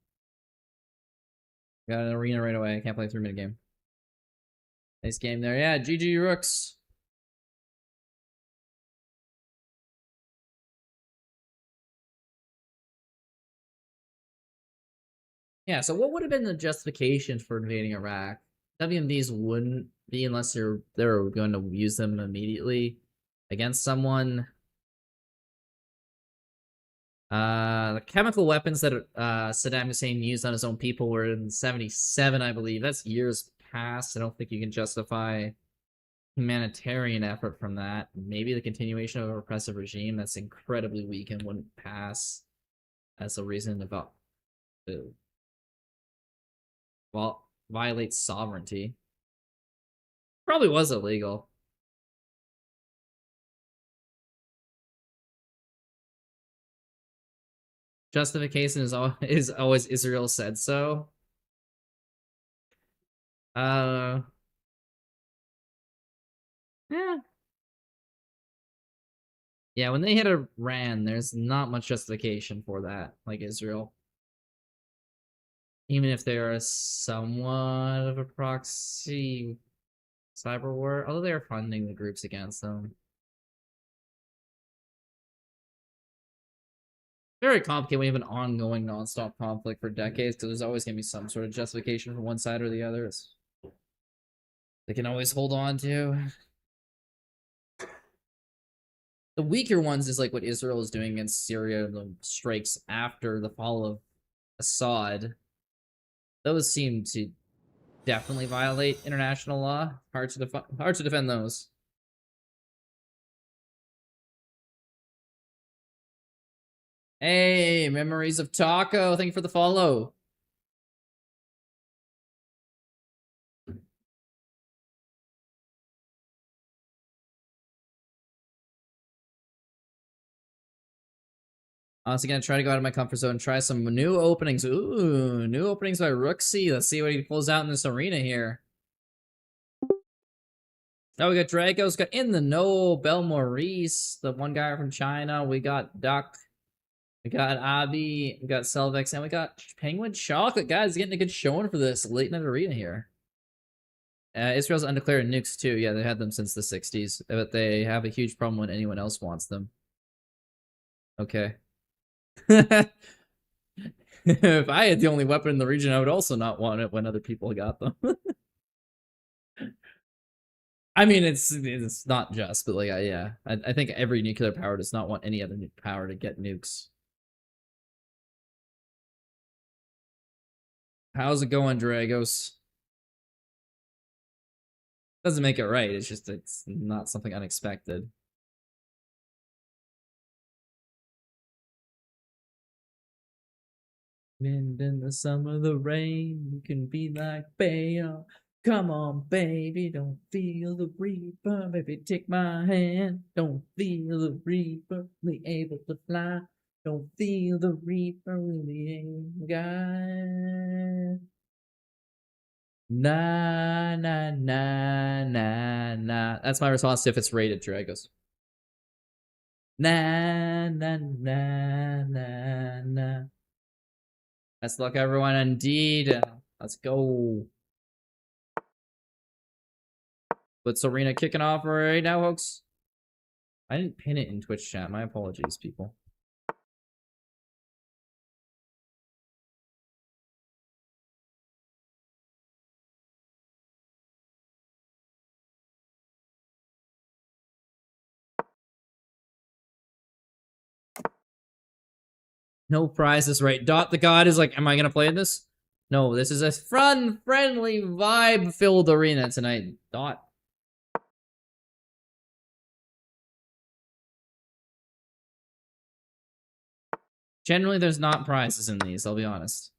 Got an arena right away. I can't play a 3-minute game. Nice game there. Yeah, GG Rooks. Yeah, so what would have been the justification for invading Iraq? WMDs wouldn't be unless they're going to use them immediately against someone. The chemical weapons that Saddam Hussein used on his own people were in 77, I believe. That's years past. I don't think you can justify humanitarian effort from that. Maybe the continuation of a repressive regime that's incredibly weak and wouldn't pass as a reason to violate sovereignty. Probably was illegal. Justification is always Israel said so. Yeah. Yeah, when they hit Iran, there's not much justification for that, like Israel. Even if they are somewhat of a proxy cyber war, although they are funding the groups against them. Very complicated when you have an ongoing non-stop conflict for decades, because there's always going to be some sort of justification for one side or the other. They can always hold on to. The weaker ones is like what Israel is doing against Syria, the strikes after the fall of Assad. Those seem to definitely violate international law. Hard to defend those. Hey, memories of Taco. Thank you for the follow. Honestly, gonna try to go out of my comfort zone and try some new openings. Ooh, new openings by Rooksy. Let's see what he pulls out in this arena here. Oh, we got Dragos, got In the Know, Bel Maurice, the one guy from China. We got Duck. We got Abi. We got Selvex, and we got Penguin Chocolate. Guys, getting a good showing for this late night arena here. Israel's undeclared nukes too. Yeah, they had them since the 60s, but they have a huge problem when anyone else wants them. Okay. If I had the only weapon in the region, I would also not want it when other people got them. I mean, it's not just, but like, yeah, I think every nuclear power does not want any other power to get nukes. How's it going, Dragos? Doesn't make it right. It's just it's not something unexpected. Wind in the summer, the rain, you can be like Bayo. Come on, baby, don't feel the reaper. Baby, take my hand. Don't feel the reaper, be able to fly. Don't feel the reaper, really ain't guy. Nah, nah, nah, nah, nah. That's my response to if it's rated, Dragos. Nah, nah, nah, nah, nah. Best luck, everyone. Indeed. Let's go. Blitz Arena kicking off right now, folks. I didn't pin it in Twitch chat. My apologies, people. No prizes, right? Dot the God is like, am I going to play this? No, this is a fun, friendly, vibe-filled arena tonight. Dot. Generally, there's not prizes in these, I'll be honest.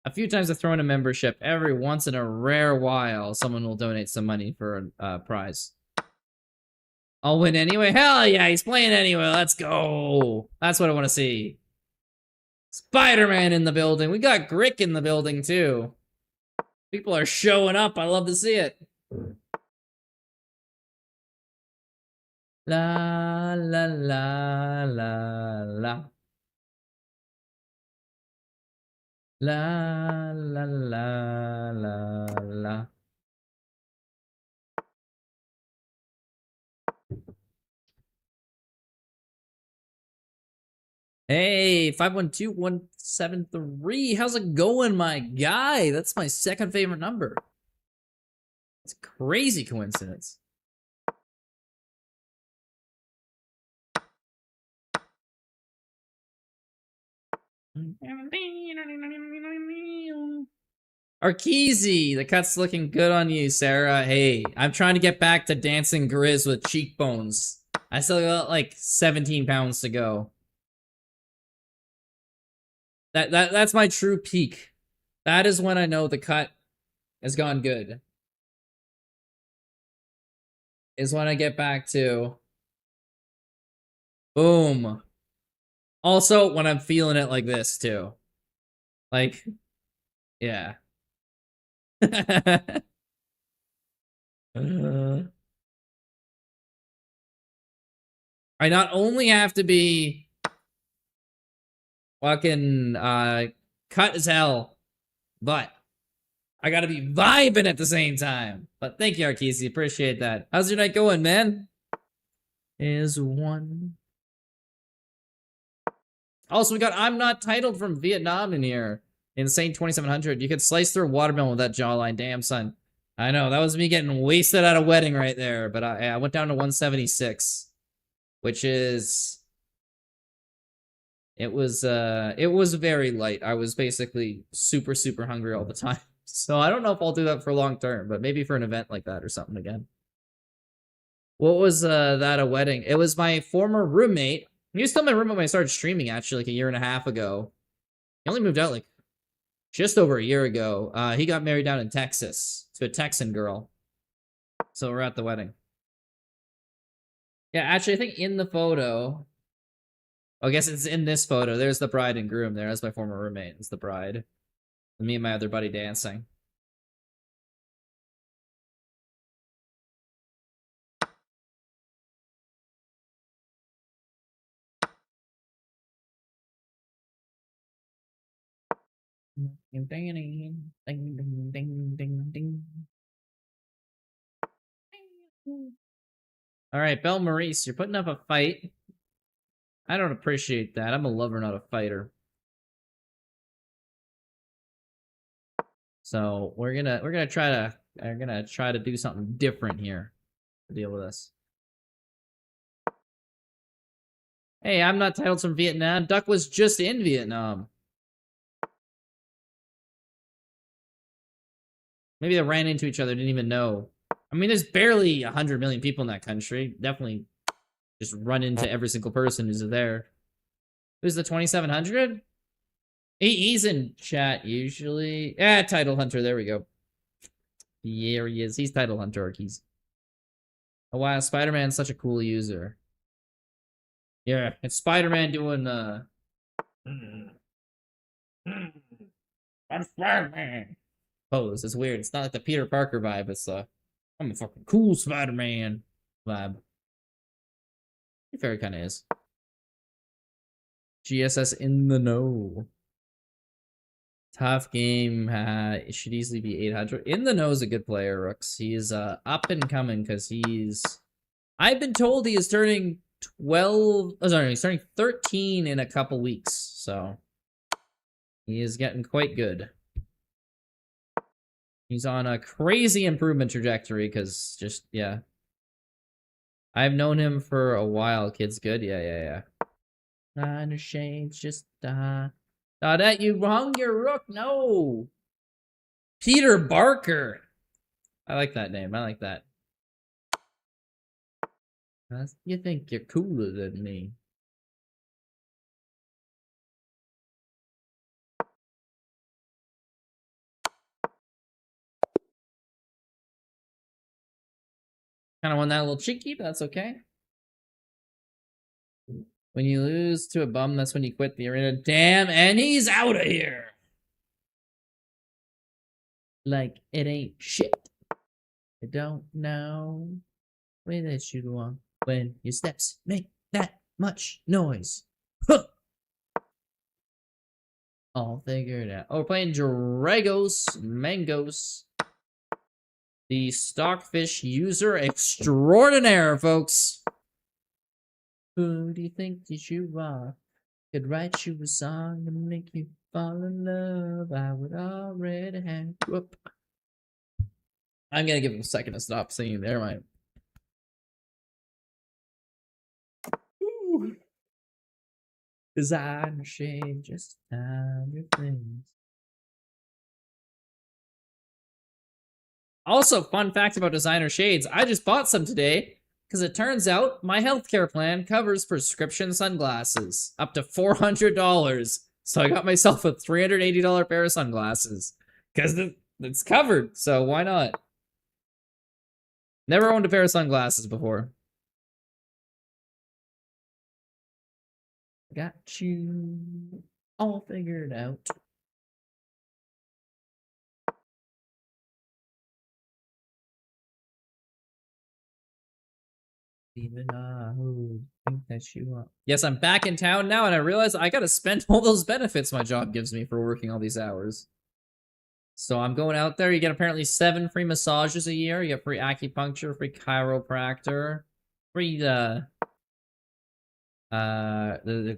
A few times I've thrown a membership. Every once in a rare while, someone will donate some money for a prize. I'll win anyway. Hell yeah, he's playing anyway. Let's go. That's what I want to see. Spider-Man in the building. We got Grick in the building, too. People are showing up. I love to see it. La, la, la, la, la. La, la, la, la, la. Hey, 512173. How's it going, my guy? That's my second favorite number. It's a crazy coincidence. Arkeezy, the cut's looking good on you, Sarah. Hey, I'm trying to get back to dancing Grizz with cheekbones. I still got like 17 pounds to go. That's my true peak. That is when I know the cut has gone good. Is when I get back to boom. Also, when I'm feeling it like this too. Like, yeah. I not only have to be fucking cut as hell, but I gotta be vibing at the same time. But thank you, Arkesi. Appreciate that. How's your night going, man? Is one. Also, we got I'm Not Titled from Vietnam in here. Insane 2700. You could slice through a watermelon with that jawline. Damn, son. I know, that was me getting wasted at a wedding right there. But I went down to 176. Which is... It was very light. I was basically super, super hungry all the time. So I don't know if I'll do that for long term, but maybe for an event like that or something again. What was that a wedding? It was my former roommate. He was still my roommate when I started streaming, actually, like a year and a half ago. He only moved out like just over a year ago. He got married down in Texas to a Texan girl. So we're at the wedding. Yeah, actually, I think in the photo... I guess it's in this photo. There's the bride and groom there. That's my former roommate. It's the bride. And me and my other buddy dancing. All right, Belle Maurice, you're putting up a fight. I don't appreciate that. I'm a lover, not a fighter. So we're gonna try to do something different here to deal with this. Hey, I'm Not Titled from Vietnam. Duck was just in Vietnam. Maybe they ran into each other, didn't even know. I mean, there's barely 100 million people in that country. Definitely just run into every single person who's there. Who's the 2700? He's in chat usually. Title Hunter. There we go. Here he is. He's Title Hunter, Arkeys. Oh, wow. Spider-Man's such a cool user. Yeah, it's Spider-Man doing, I'm Spider-Man pose. It's weird. It's not like the Peter Parker vibe. It's I'm a fucking cool Spider-Man vibe. It very kind of is. GSS in the know. Tough game. It should easily be 800. In the know is a good player, Rooks. He's up and coming because he's... I've been told he is turning 12... Oh, sorry, he's turning 13 in a couple weeks. So he is getting quite good. He's on a crazy improvement trajectory because just, yeah. I've known him for a while. Kid's good. Yeah. Nine shades, just that you hung your rook. No. Peter Barker. I like that name. I like that. You think you're cooler than me. Kind of want that a little cheeky, but that's okay. When you lose to a bum, that's when you quit the arena. Damn, and he's out of here. Like it ain't shit. I don't know where that you want when your steps make that much noise. Huh. All figured out. Oh, we're playing Dragos Mangos. The Stockfish user extraordinaire, folks. Who do you think that you are? Could write you a song to make you fall in love. I would already have. Whoop. I'm gonna give him a second to stop singing. There, my. Designer shade, just time your things. Also, fun fact about designer shades, I just bought some today because it turns out my healthcare plan covers prescription sunglasses up to $400. So I got myself a $380 pair of sunglasses because it's covered. So why not? Never owned a pair of sunglasses before. Got you all figured out. Even Think that you are. Yes, I'm back in town now, and I realize I gotta spend all those benefits my job gives me for working all these hours. So I'm going out there. You get apparently 7 free massages a year. You get free acupuncture, free chiropractor, free the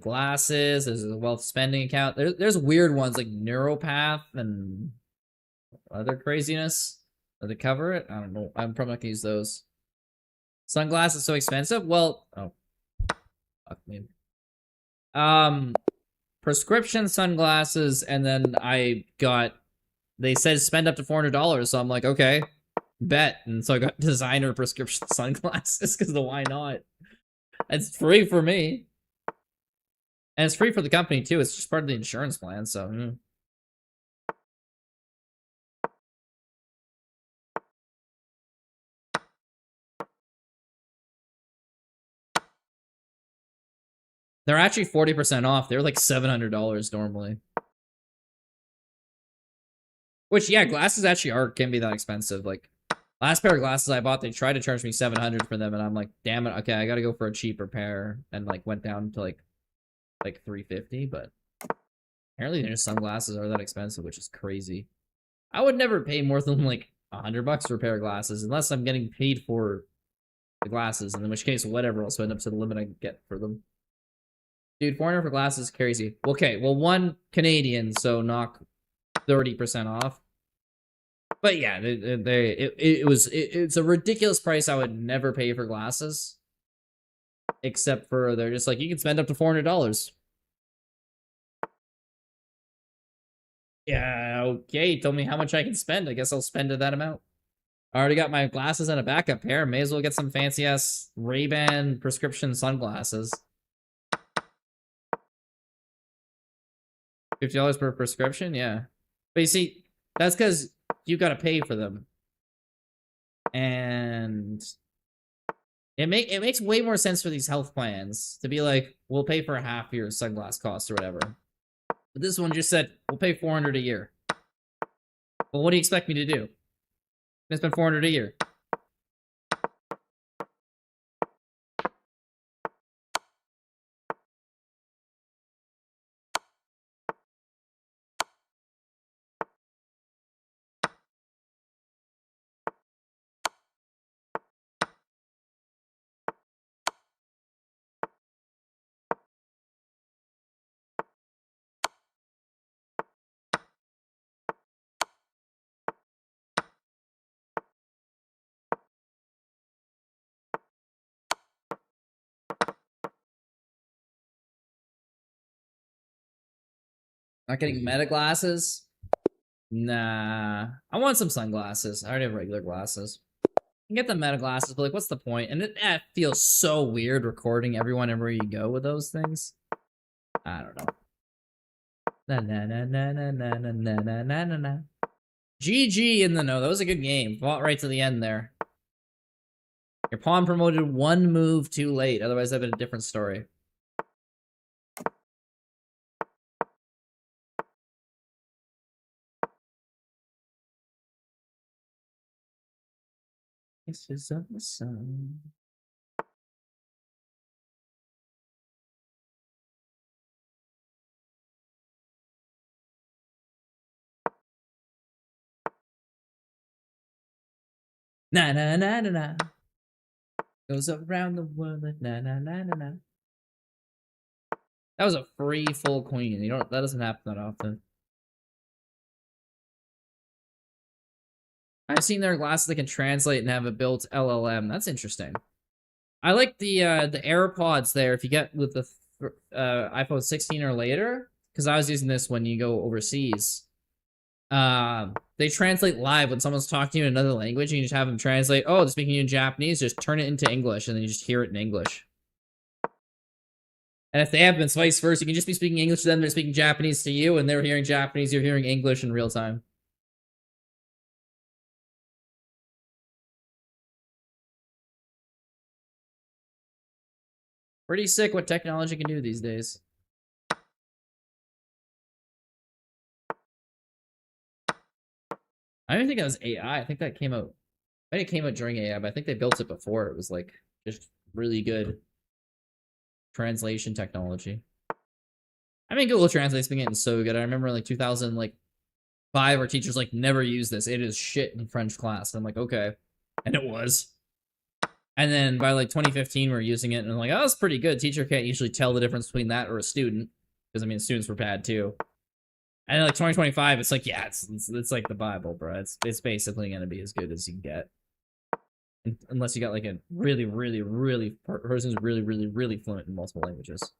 glasses. There's a wealth spending account. There's weird ones like neuropath and other craziness to cover it. I don't know. I'm probably not gonna use those. Sunglasses so expensive? Well, oh, fuck me. Prescription sunglasses, and then I got. They said spend up to $400, so I'm like, okay, bet. And so I got designer prescription sunglasses because why not? It's free for me, and it's free for the company too. It's just part of the insurance plan, so. They're actually 40% off. They're like $700 normally. Which, yeah, glasses actually can be that expensive. Like, last pair of glasses I bought, they tried to charge me $700 for them, and I'm like, damn it, okay, I gotta go for a cheaper pair, and like went down to like $350. But apparently their sunglasses are that expensive, which is crazy. I would never pay more than like $100 for a pair of glasses unless I'm getting paid for the glasses, and in which case, whatever, I'll spend up to the limit I can get for them. Dude, 400 for glasses, crazy. Okay, well, one Canadian, so knock 30% off. But yeah, it's a ridiculous price I would never pay for glasses. Except for they're just like, you can spend up to $400. Yeah, okay, told me how much I can spend. I guess I'll spend that amount. I already got my glasses and a backup pair. May as well get some fancy-ass Ray-Ban prescription sunglasses. $50 per prescription? Yeah. But you see, that's because you gotta pay for them. And it makes way more sense for these health plans to be like, we'll pay for half your sunglass cost or whatever. But this one just said, we'll pay $400 a year. Well, what do you expect me to do? I'm gonna spend $400 a year. Not getting meta glasses? Nah. I want some sunglasses. I already have regular glasses. You can get the meta glasses, but like, what's the point? And it feels so weird recording everyone everywhere you go with those things. I don't know. Na na na na na na na na na na na. GG in the no. That was a good game. Fought right to the end there. Your pawn promoted one move too late. Otherwise, that'd been a different story. Kisses of the sun. Na na na na na. Goes around the world like na na na na na. That was a free full queen. You don't. That doesn't happen that often. I've seen their glasses that can translate and have a built LLM. That's interesting. I like the AirPods there. If you get with the iPhone 16 or later, because I was using this when you go overseas. They translate live when someone's talking to you in another language, and you just have them translate. Oh, they're speaking to you in Japanese. Just turn it into English, and then you just hear it in English. And if they have been vice versa, you can just be speaking English to them. They're speaking Japanese to you, and they're hearing Japanese. You're hearing English in real time. Pretty sick what technology can do these days. I don't think that was AI. I think that came out. I think it came out during AI, but I think they built it before. It was like just really good. translation technology. I mean, Google Translate's been getting so good. I remember like 2005, our teachers like never use this. It is shit in French class. I'm like, okay, and it was. And then by like 2015, we're using it, and I'm like, oh, that's pretty good. Teacher can't usually tell the difference between that or a student, because I mean, students were bad too. And like 2025, it's like, yeah, it's like the Bible, bro. It's basically gonna be as good as you can get, unless you got like a really person who's really fluent in multiple languages.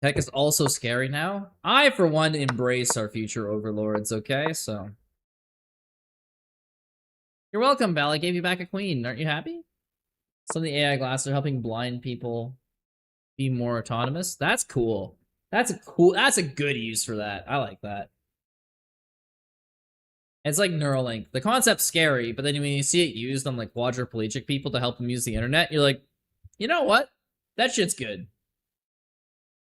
Tech is also scary now. I, for one, embrace our future overlords. Okay, so. You're welcome, Val. I gave you back a queen. Aren't you happy? Some of the AI glasses are helping blind people be more autonomous. That's cool. That's a good use for that. I like that. It's like Neuralink. The concept's scary, but then when you see it used on like quadriplegic people to help them use the internet, you're like, you know what? That shit's good.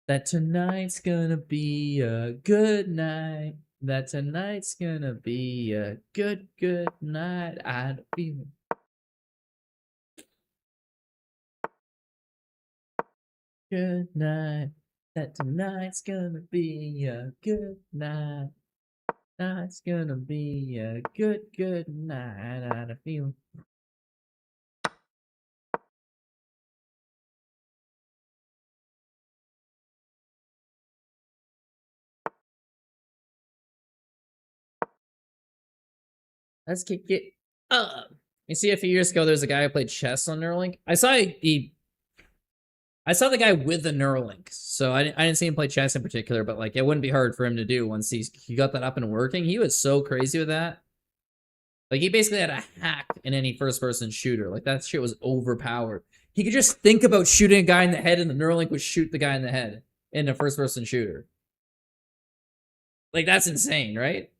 That tonight's gonna be a good night. That tonight's gonna be a good night. I feel good night. That tonight's gonna be a good night. Tonight's gonna be a good night. I feel. Let's kick it up. You see, a few years ago, there was a guy who played chess on Neuralink. I saw the guy with the Neuralink, so I didn't see him play chess in particular, but like it wouldn't be hard for him to do once he got that up and working. He was so crazy with that. Like he basically had a hack in any first-person shooter. Like that shit was overpowered. He could just think about shooting a guy in the head, and the Neuralink would shoot the guy in the head in a first-person shooter. Like that's insane, right?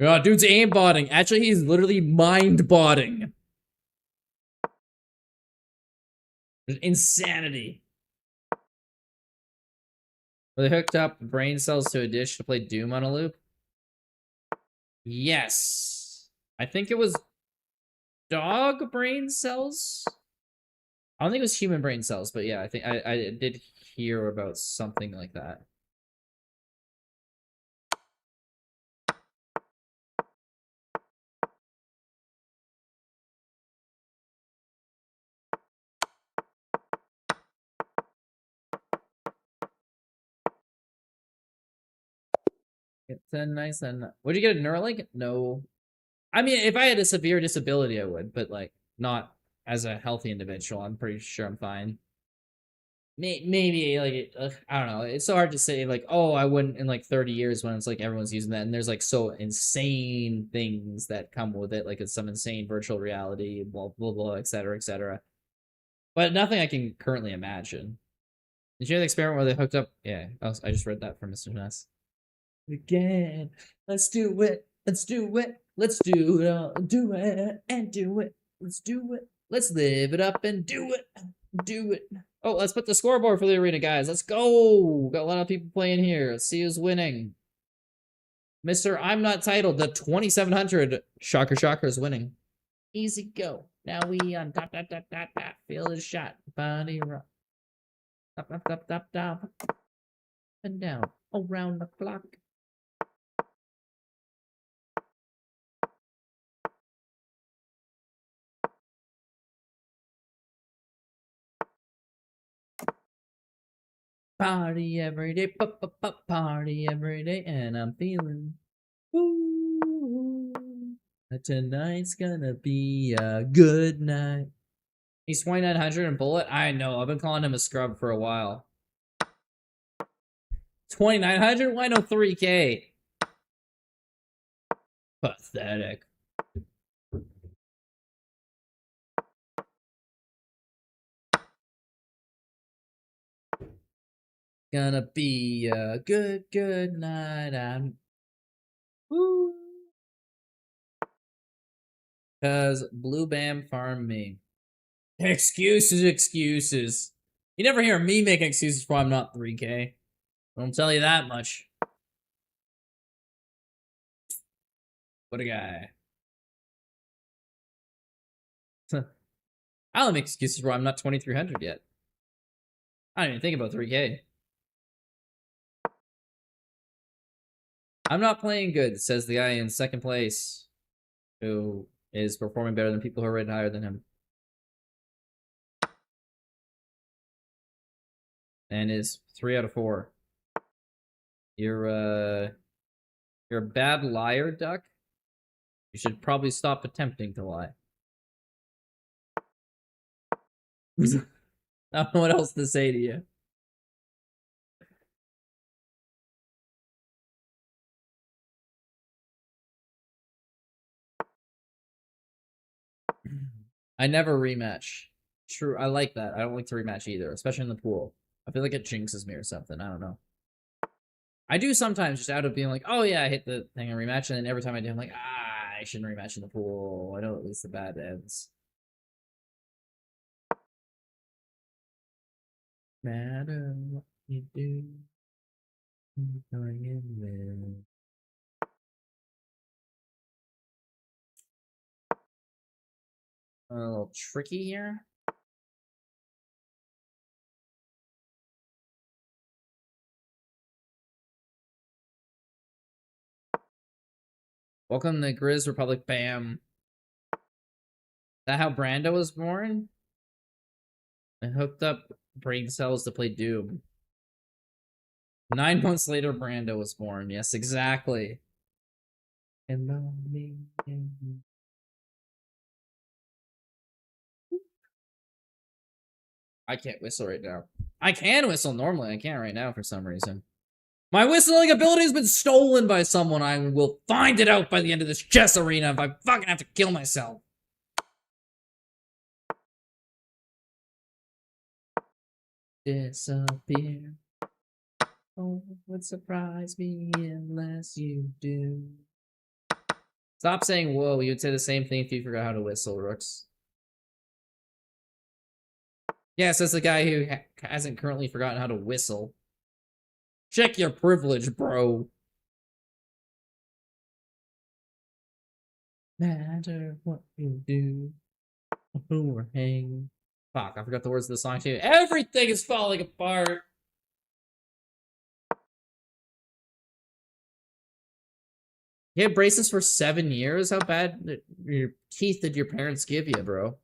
Oh, dude's aimbotting. Actually, he's literally mind-botting. Insanity. Were they hooked up brain cells to a dish to play Doom on a loop? Yes. I think it was dog brain cells? I don't think it was human brain cells, but yeah, I think I did hear about something like that. It's a nice and would you get a Neuralink? No. I mean, if I had a severe disability, I would, but like not as a healthy individual. I'm pretty sure I'm fine. Maybe like I don't know. It's so hard to say. Like, oh, I wouldn't in like 30 years when it's like everyone's using that, and there's like so insane things that come with it, like it's some insane virtual reality, blah blah blah, etc. etc. But nothing I can currently imagine. Did you hear the experiment where they hooked up? Yeah, I just read that from Mr. Ness. Again, let's do it. Let's do it. Let's do it all. Do it and do it. Let's do it. Let's live it up and do it. Do it. Oh, let's put the scoreboard for the arena, guys. Let's go. Got a lot of people playing here. Let's see who's winning. Mr. I'm Not Titled, the 2700 shocker is winning. Easy go. Now we on top. Feel the shot. Body rock. Top. And down. Around the clock. Party every day, party every day, and I'm feeling, ooh, tonight's gonna be a good night. He's 2900 and bullet? I know, I've been calling him a scrub for a while. 2900? Why no 3K? Pathetic. Gonna be a good night. I'm woo. Cause Blue Bam farmed me. Excuses. You never hear me make excuses for I'm not 3K. I don't tell you that much. What a guy. I don't make excuses for why I'm not 2300 yet. I don't even think about 3K. I'm not playing good, says the guy in second place, who is performing better than people who are rated higher than him. And is 3 out of 4. You're a bad liar, Duck. You should probably stop attempting to lie. I don't know what else to say to you. I never rematch. True, I like that. I don't like to rematch either, especially in the pool. I feel like it jinxes me or something. I don't know. I do sometimes just out of being like, oh yeah, I hit the thing and rematch, and then every time I do, I'm like, I shouldn't rematch in the pool. I know at least the bad ends. Matter what you do, going in there. A little tricky here. Welcome to Grizz Republic. Bam. That how Brando was born? I hooked up brain cells to play Doom. 9 months later, Brando was born. Yes, exactly. I can't whistle right now. I can whistle normally. I can't right now for some reason. My whistling ability has been stolen by someone. I will find it out by the end of this chess arena if I fucking have to kill myself. Disappear. Oh, it would surprise me unless you do. Stop saying whoa. You'd say the same thing if you forgot how to whistle, Rooks. Yeah, says the guy who hasn't currently forgotten how to whistle. Check your privilege, bro. Matter what you do, boomerang. Fuck, I forgot the words of the song too. Everything is falling apart. You had braces for 7 years? How bad your teeth did your parents give you, bro?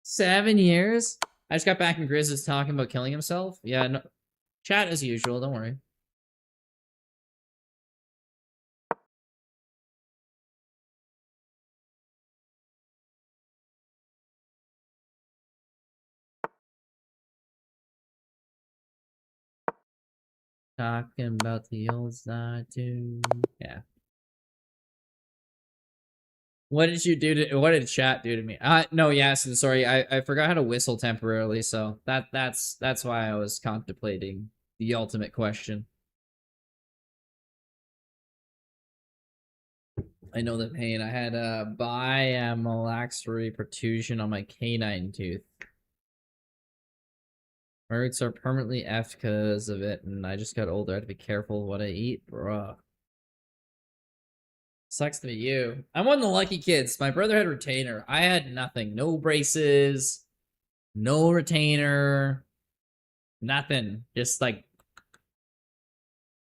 Seven years? I just got back and Grizz is talking about killing himself. Yeah, no, chat as usual, don't worry. Talking about the old side too. Yeah. What did you do to? What did chat do to me? No, yes, sorry. I forgot how to whistle temporarily, so that's why I was contemplating the ultimate question. I know the pain. I had a biamalaxary protrusion on my canine tooth. My roots are permanently effed because of it, and I just got older. I have to be careful what I eat, bruh. Sucks to be you. I'm one of the lucky kids. My brother had retainer. I had nothing. No braces, no retainer, nothing. Just like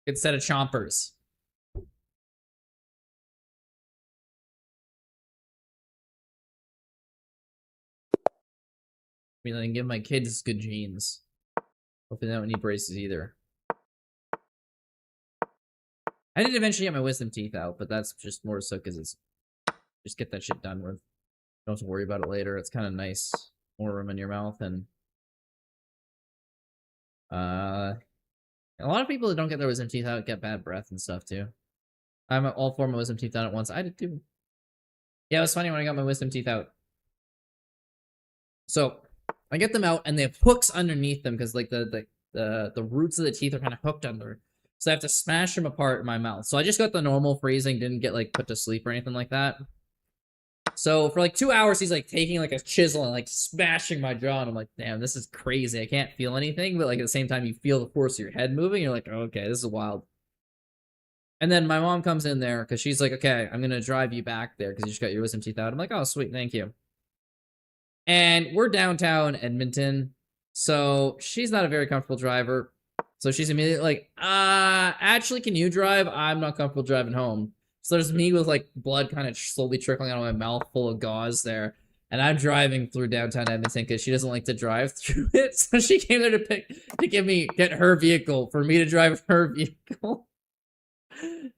good set of chompers. I mean, I can give my kids good genes. Hopefully they don't need braces either. I did eventually get my wisdom teeth out, but that's just more so because it's just get that shit done with. Don't have to worry about it later. It's kind of nice. More room in your mouth, and a lot of people that don't get their wisdom teeth out get bad breath and stuff too. I'm all for my wisdom teeth out at once. I did too. Yeah, it was funny when I got my wisdom teeth out. So I get them out, and they have hooks underneath them because like the roots of the teeth are kind of hooked under. So I have to smash them apart in my mouth. So I just got the normal freezing, didn't get like put to sleep or anything like that. So for like 2 hours, he's like taking like a chisel and like smashing my jaw, and I'm like, damn, this is crazy. I can't feel anything, but like at the same time, you feel the force of your head moving. You're like, okay, this is wild. And then my mom comes in there because she's like, okay, I'm gonna drive you back there because you just got your wisdom teeth out. I'm like, oh sweet, thank you. And we're downtown Edmonton, so she's not a very comfortable driver. So she's immediately like, actually, can you drive? I'm not comfortable driving home. So there's me with like blood kind of slowly trickling out of my mouth full of gauze there. And I'm driving through downtown Edmonton because she doesn't like to drive through it. So she came there to get her vehicle for me to drive her vehicle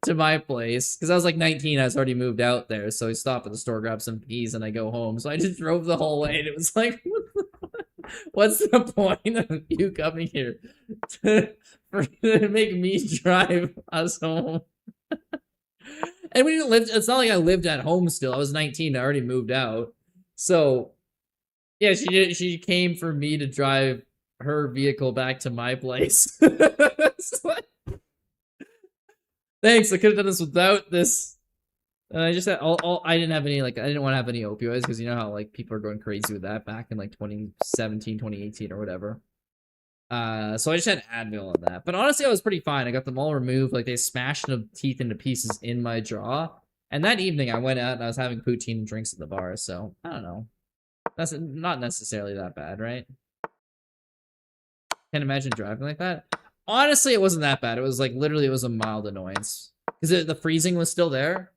to my place. Because I was like 19, I was already moved out there. So I stop at the store, grab some peas, and I go home. So I just drove the whole way, and it was like, what's the point of you coming here to make me drive us home? And we didn't live. It's not like I lived at home still. I was 19. I already moved out. So yeah, she did. She came for me to drive her vehicle back to my place. Thanks. I could have done this without this. And I just had I didn't have any, like, I didn't want to have any opioids because you know how like people are going crazy with that back in like 2017, 2018 or whatever. So I just had Advil on that. But honestly, I was pretty fine. I got them all removed. Like, they smashed the teeth into pieces in my jaw. And that evening, I went out and I was having poutine drinks at the bar. So, I don't know. That's not necessarily that bad, right? Can't imagine driving like that. Honestly, it wasn't that bad. It was like, literally, it was a mild annoyance. Because the freezing was still there.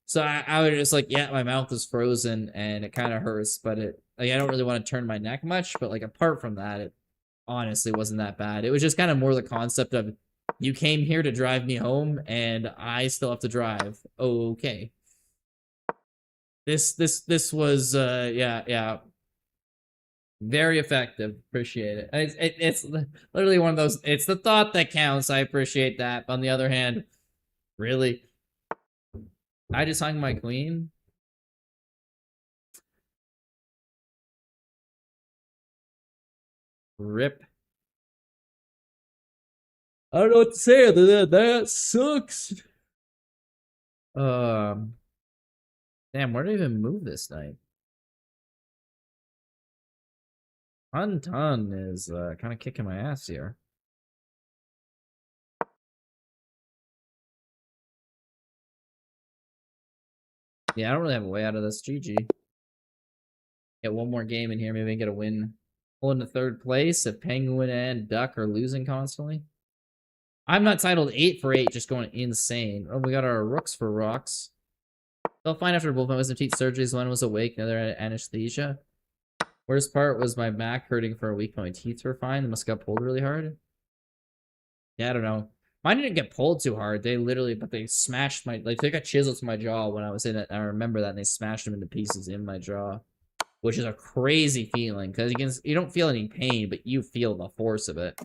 So I was just like, yeah, my mouth is frozen and it kind of hurts. But like, I don't really want to turn my neck much. But like, apart from that, it honestly wasn't that bad. It was just kind of more the concept of, you came here to drive me home and I still have to drive. Okay. This was yeah. Very effective. Appreciate it. It's literally one of those, it's the thought that counts. I appreciate that. But on the other hand, really? I just hung my queen? Rip. I don't know what to say other than that sucks. Damn, where did I even move this night? Ton is kind of kicking my ass here. Yeah, I don't really have a way out of this. GG. Get one more game in here, maybe get a win. Pull into third place if Penguin and Duck are losing constantly. I'm not titled 8 for 8, just going insane. Oh, we got our rooks for rocks. Felt fine after both my wisdom teeth surgeries. One was awake, the other had anesthesia. Worst part was my back hurting for a week, but my teeth were fine. They must have got pulled really hard. Yeah, I don't know. Mine didn't get pulled too hard. They literally, but they smashed my, like, they got chisels to my jaw when I was in it. I remember that, and they smashed them into pieces in my jaw, which is a crazy feeling because you don't feel any pain, but you feel the force of it.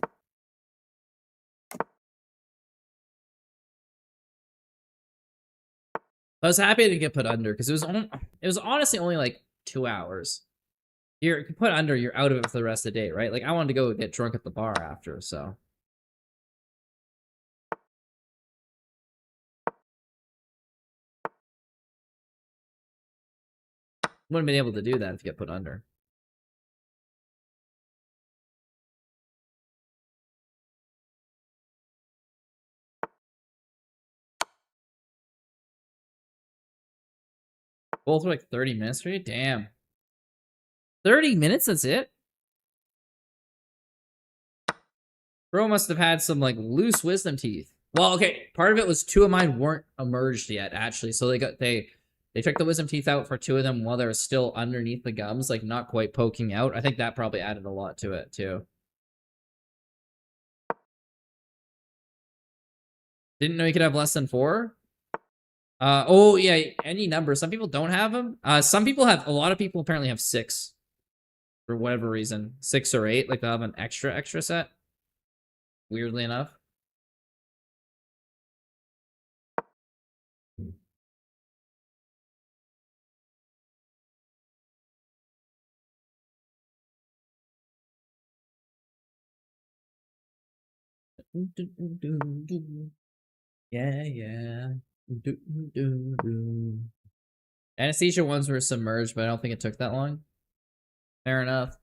I was happy to get put under because it was honestly only like 2 hours. You're put under, you're out of it for the rest of the day, right? Like, I wanted to go get drunk at the bar after, so. Wouldn't have been able to do that if you get put under. Both were like 30 minutes for you? Damn. 30 minutes, that's it? Bro must have had some like loose wisdom teeth. Well, okay, part of it was two of mine weren't emerged yet, actually. So they took the wisdom teeth out for two of them while they were still underneath the gums, like not quite poking out. I think that probably added a lot to it too. Didn't know you could have less than 4. Oh yeah, any number. Some people don't have them. Some people have. A lot of people apparently have 6 for whatever reason, 6 or 8. Like they'll have an extra set. Weirdly enough. Yeah. Anesthesia ones were submerged, but I don't think it took that long. Fair enough.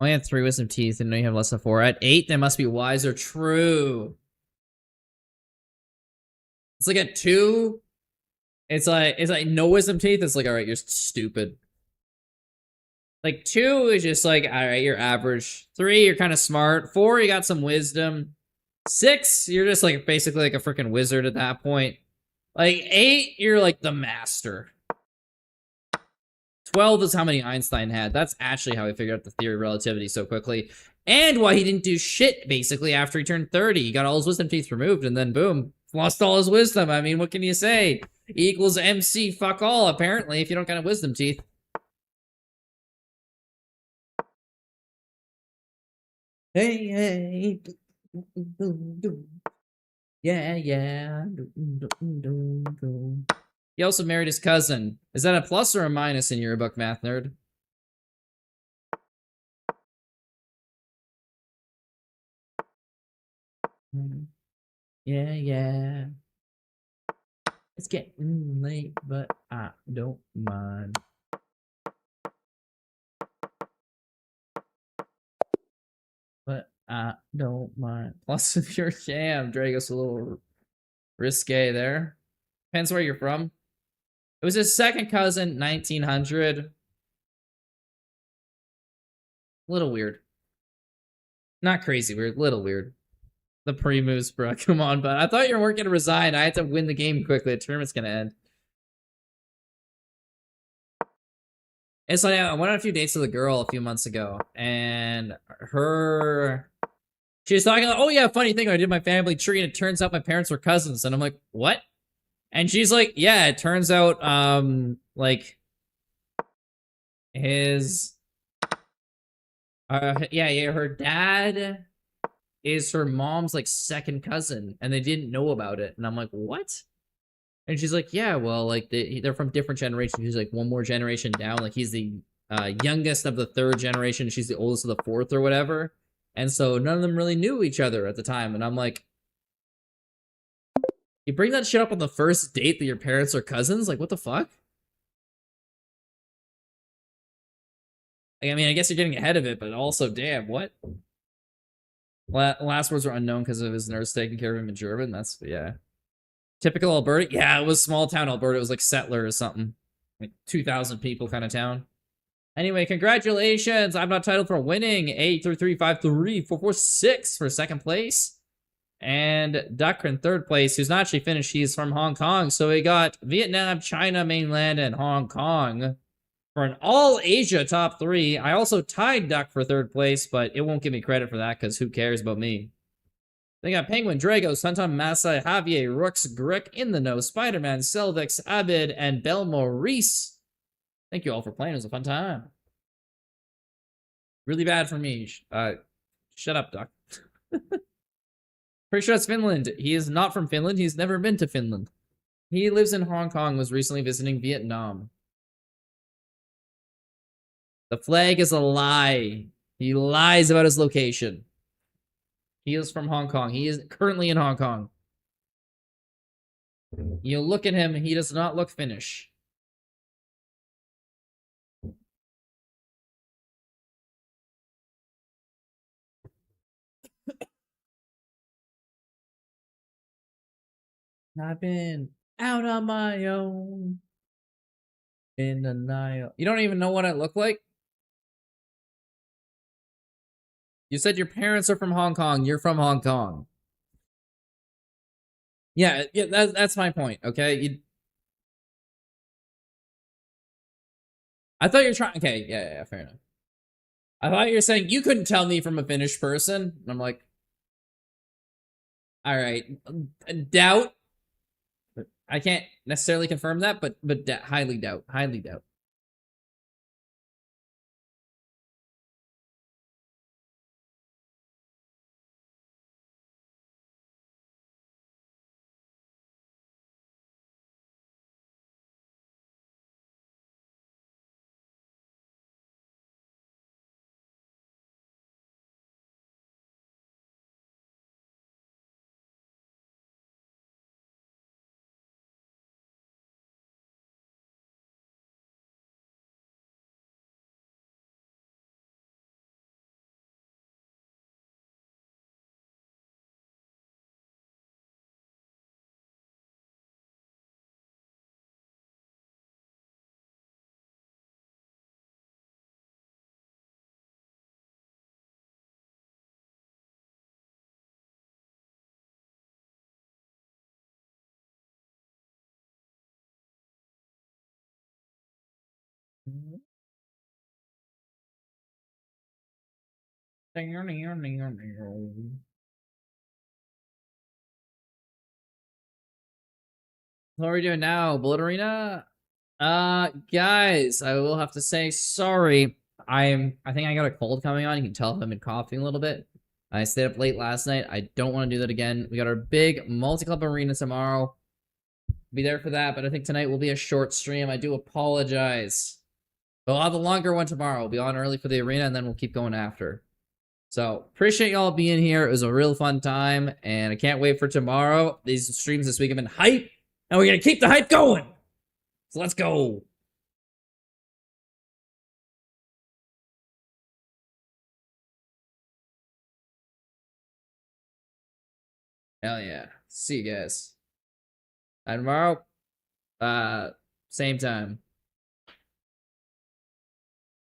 I had 3 wisdom teeth, and now you have less than 4. At 8, they must be wiser. True. It's like at 2, it's like no wisdom teeth. It's like, all right, you're stupid. Like 2 is just like, all right, you're average. 3, you're kind of smart. 4, you got some wisdom. 6, you're just like basically like a freaking wizard at that point. Like 8, you're like the master. 12 is how many Einstein had. That's actually how he figured out the theory of relativity so quickly. And why he didn't do shit, basically, after he turned 30. He got all his wisdom teeth removed, and then boom, lost all his wisdom. I mean, what can you say? E equals MC fuck all, apparently, if you don't got a wisdom teeth. Hey, hey. Yeah, yeah. He also married his cousin. Is that a plus or a minus in your book, math nerd? Yeah, yeah. It's getting late, but I don't mind. But I don't mind. Plus, if you're Drago's a little risque there. Depends where you're from. It was his second cousin, 1900. A little weird. Not crazy weird, little weird. The pre-moves, bro. Come on, but I thought you were going to resign. I had to win the game quickly. The tournament's going to end. It's like I went on a few dates with a girl a few months ago, and she was talking like, oh yeah, funny thing, I did my family tree, and it turns out my parents were cousins, and I'm like, what? And she's like, yeah, it turns out, like, his, yeah, her dad is her mom's, like, second cousin, and they didn't know about it, and I'm like, what? And she's like, yeah, well, like, they're from different generations. She's like, one more generation down, like, he's the youngest of the 3rd generation, she's the oldest of the 4th or whatever, and so none of them really knew each other at the time, and I'm like, you bring that shit up on the first date that your parents are cousins? Like, what the fuck? Like, I mean, I guess you're getting ahead of it, but also, damn, what? Last words were unknown because of his nurse taking care of him in German. That's, yeah. Typical Alberta? Yeah, it was small town Alberta. It was like Settler or something. Like 2,000 people kind of town. Anyway, congratulations. I'm not titled for winning. 83353 for second place. And Ducker in 3rd place, who's not actually finished. He's from Hong Kong. So we got Vietnam, China, mainland, and Hong Kong for an all Asia top 3. I also tied Duck for 3rd place, but it won't give me credit for that because who cares about me? They got Penguin, Drago, Santam, Massa, Javier, Rooks, Grick, In the Know, Spider-Man, Selvix, Abid, and Bel Maurice. Thank you all for playing. It was a fun time. Really bad for me. Shut up, Duck. Pretty sure it's Finland. He is not from Finland. He's never been to Finland. He lives in Hong Kong, was recently visiting Vietnam. The flag is a lie. He lies about his location. He is from Hong Kong. He is currently in Hong Kong. You look at him, he does not look Finnish. I've been out on my own in the Nile. You don't even know what I look like? You said your parents are from Hong Kong. You're from Hong Kong. Yeah, that's my point, okay? I thought you were trying... Okay, yeah, fair enough. I thought you were saying you couldn't tell me from a Finnish person. And I'm like... Alright. Doubt. I can't necessarily confirm that, but highly doubt. Highly doubt. What are we doing now? Bullet Arena? Guys, I will have to say sorry. I think I got a cold coming on. You can tell I've been coughing a little bit. I stayed up late last night. I don't want to do that again. We got our big multi-club arena tomorrow. Be there for that, but I think tonight will be a short stream. I do apologize. But we'll have a longer one tomorrow. We'll be on early for the arena, and then we'll keep going after. So, appreciate y'all being here. It was a real fun time, and I can't wait for tomorrow. These streams this week have been hype, and we're going to keep the hype going. So let's go. Hell yeah. See you guys. And tomorrow, same time.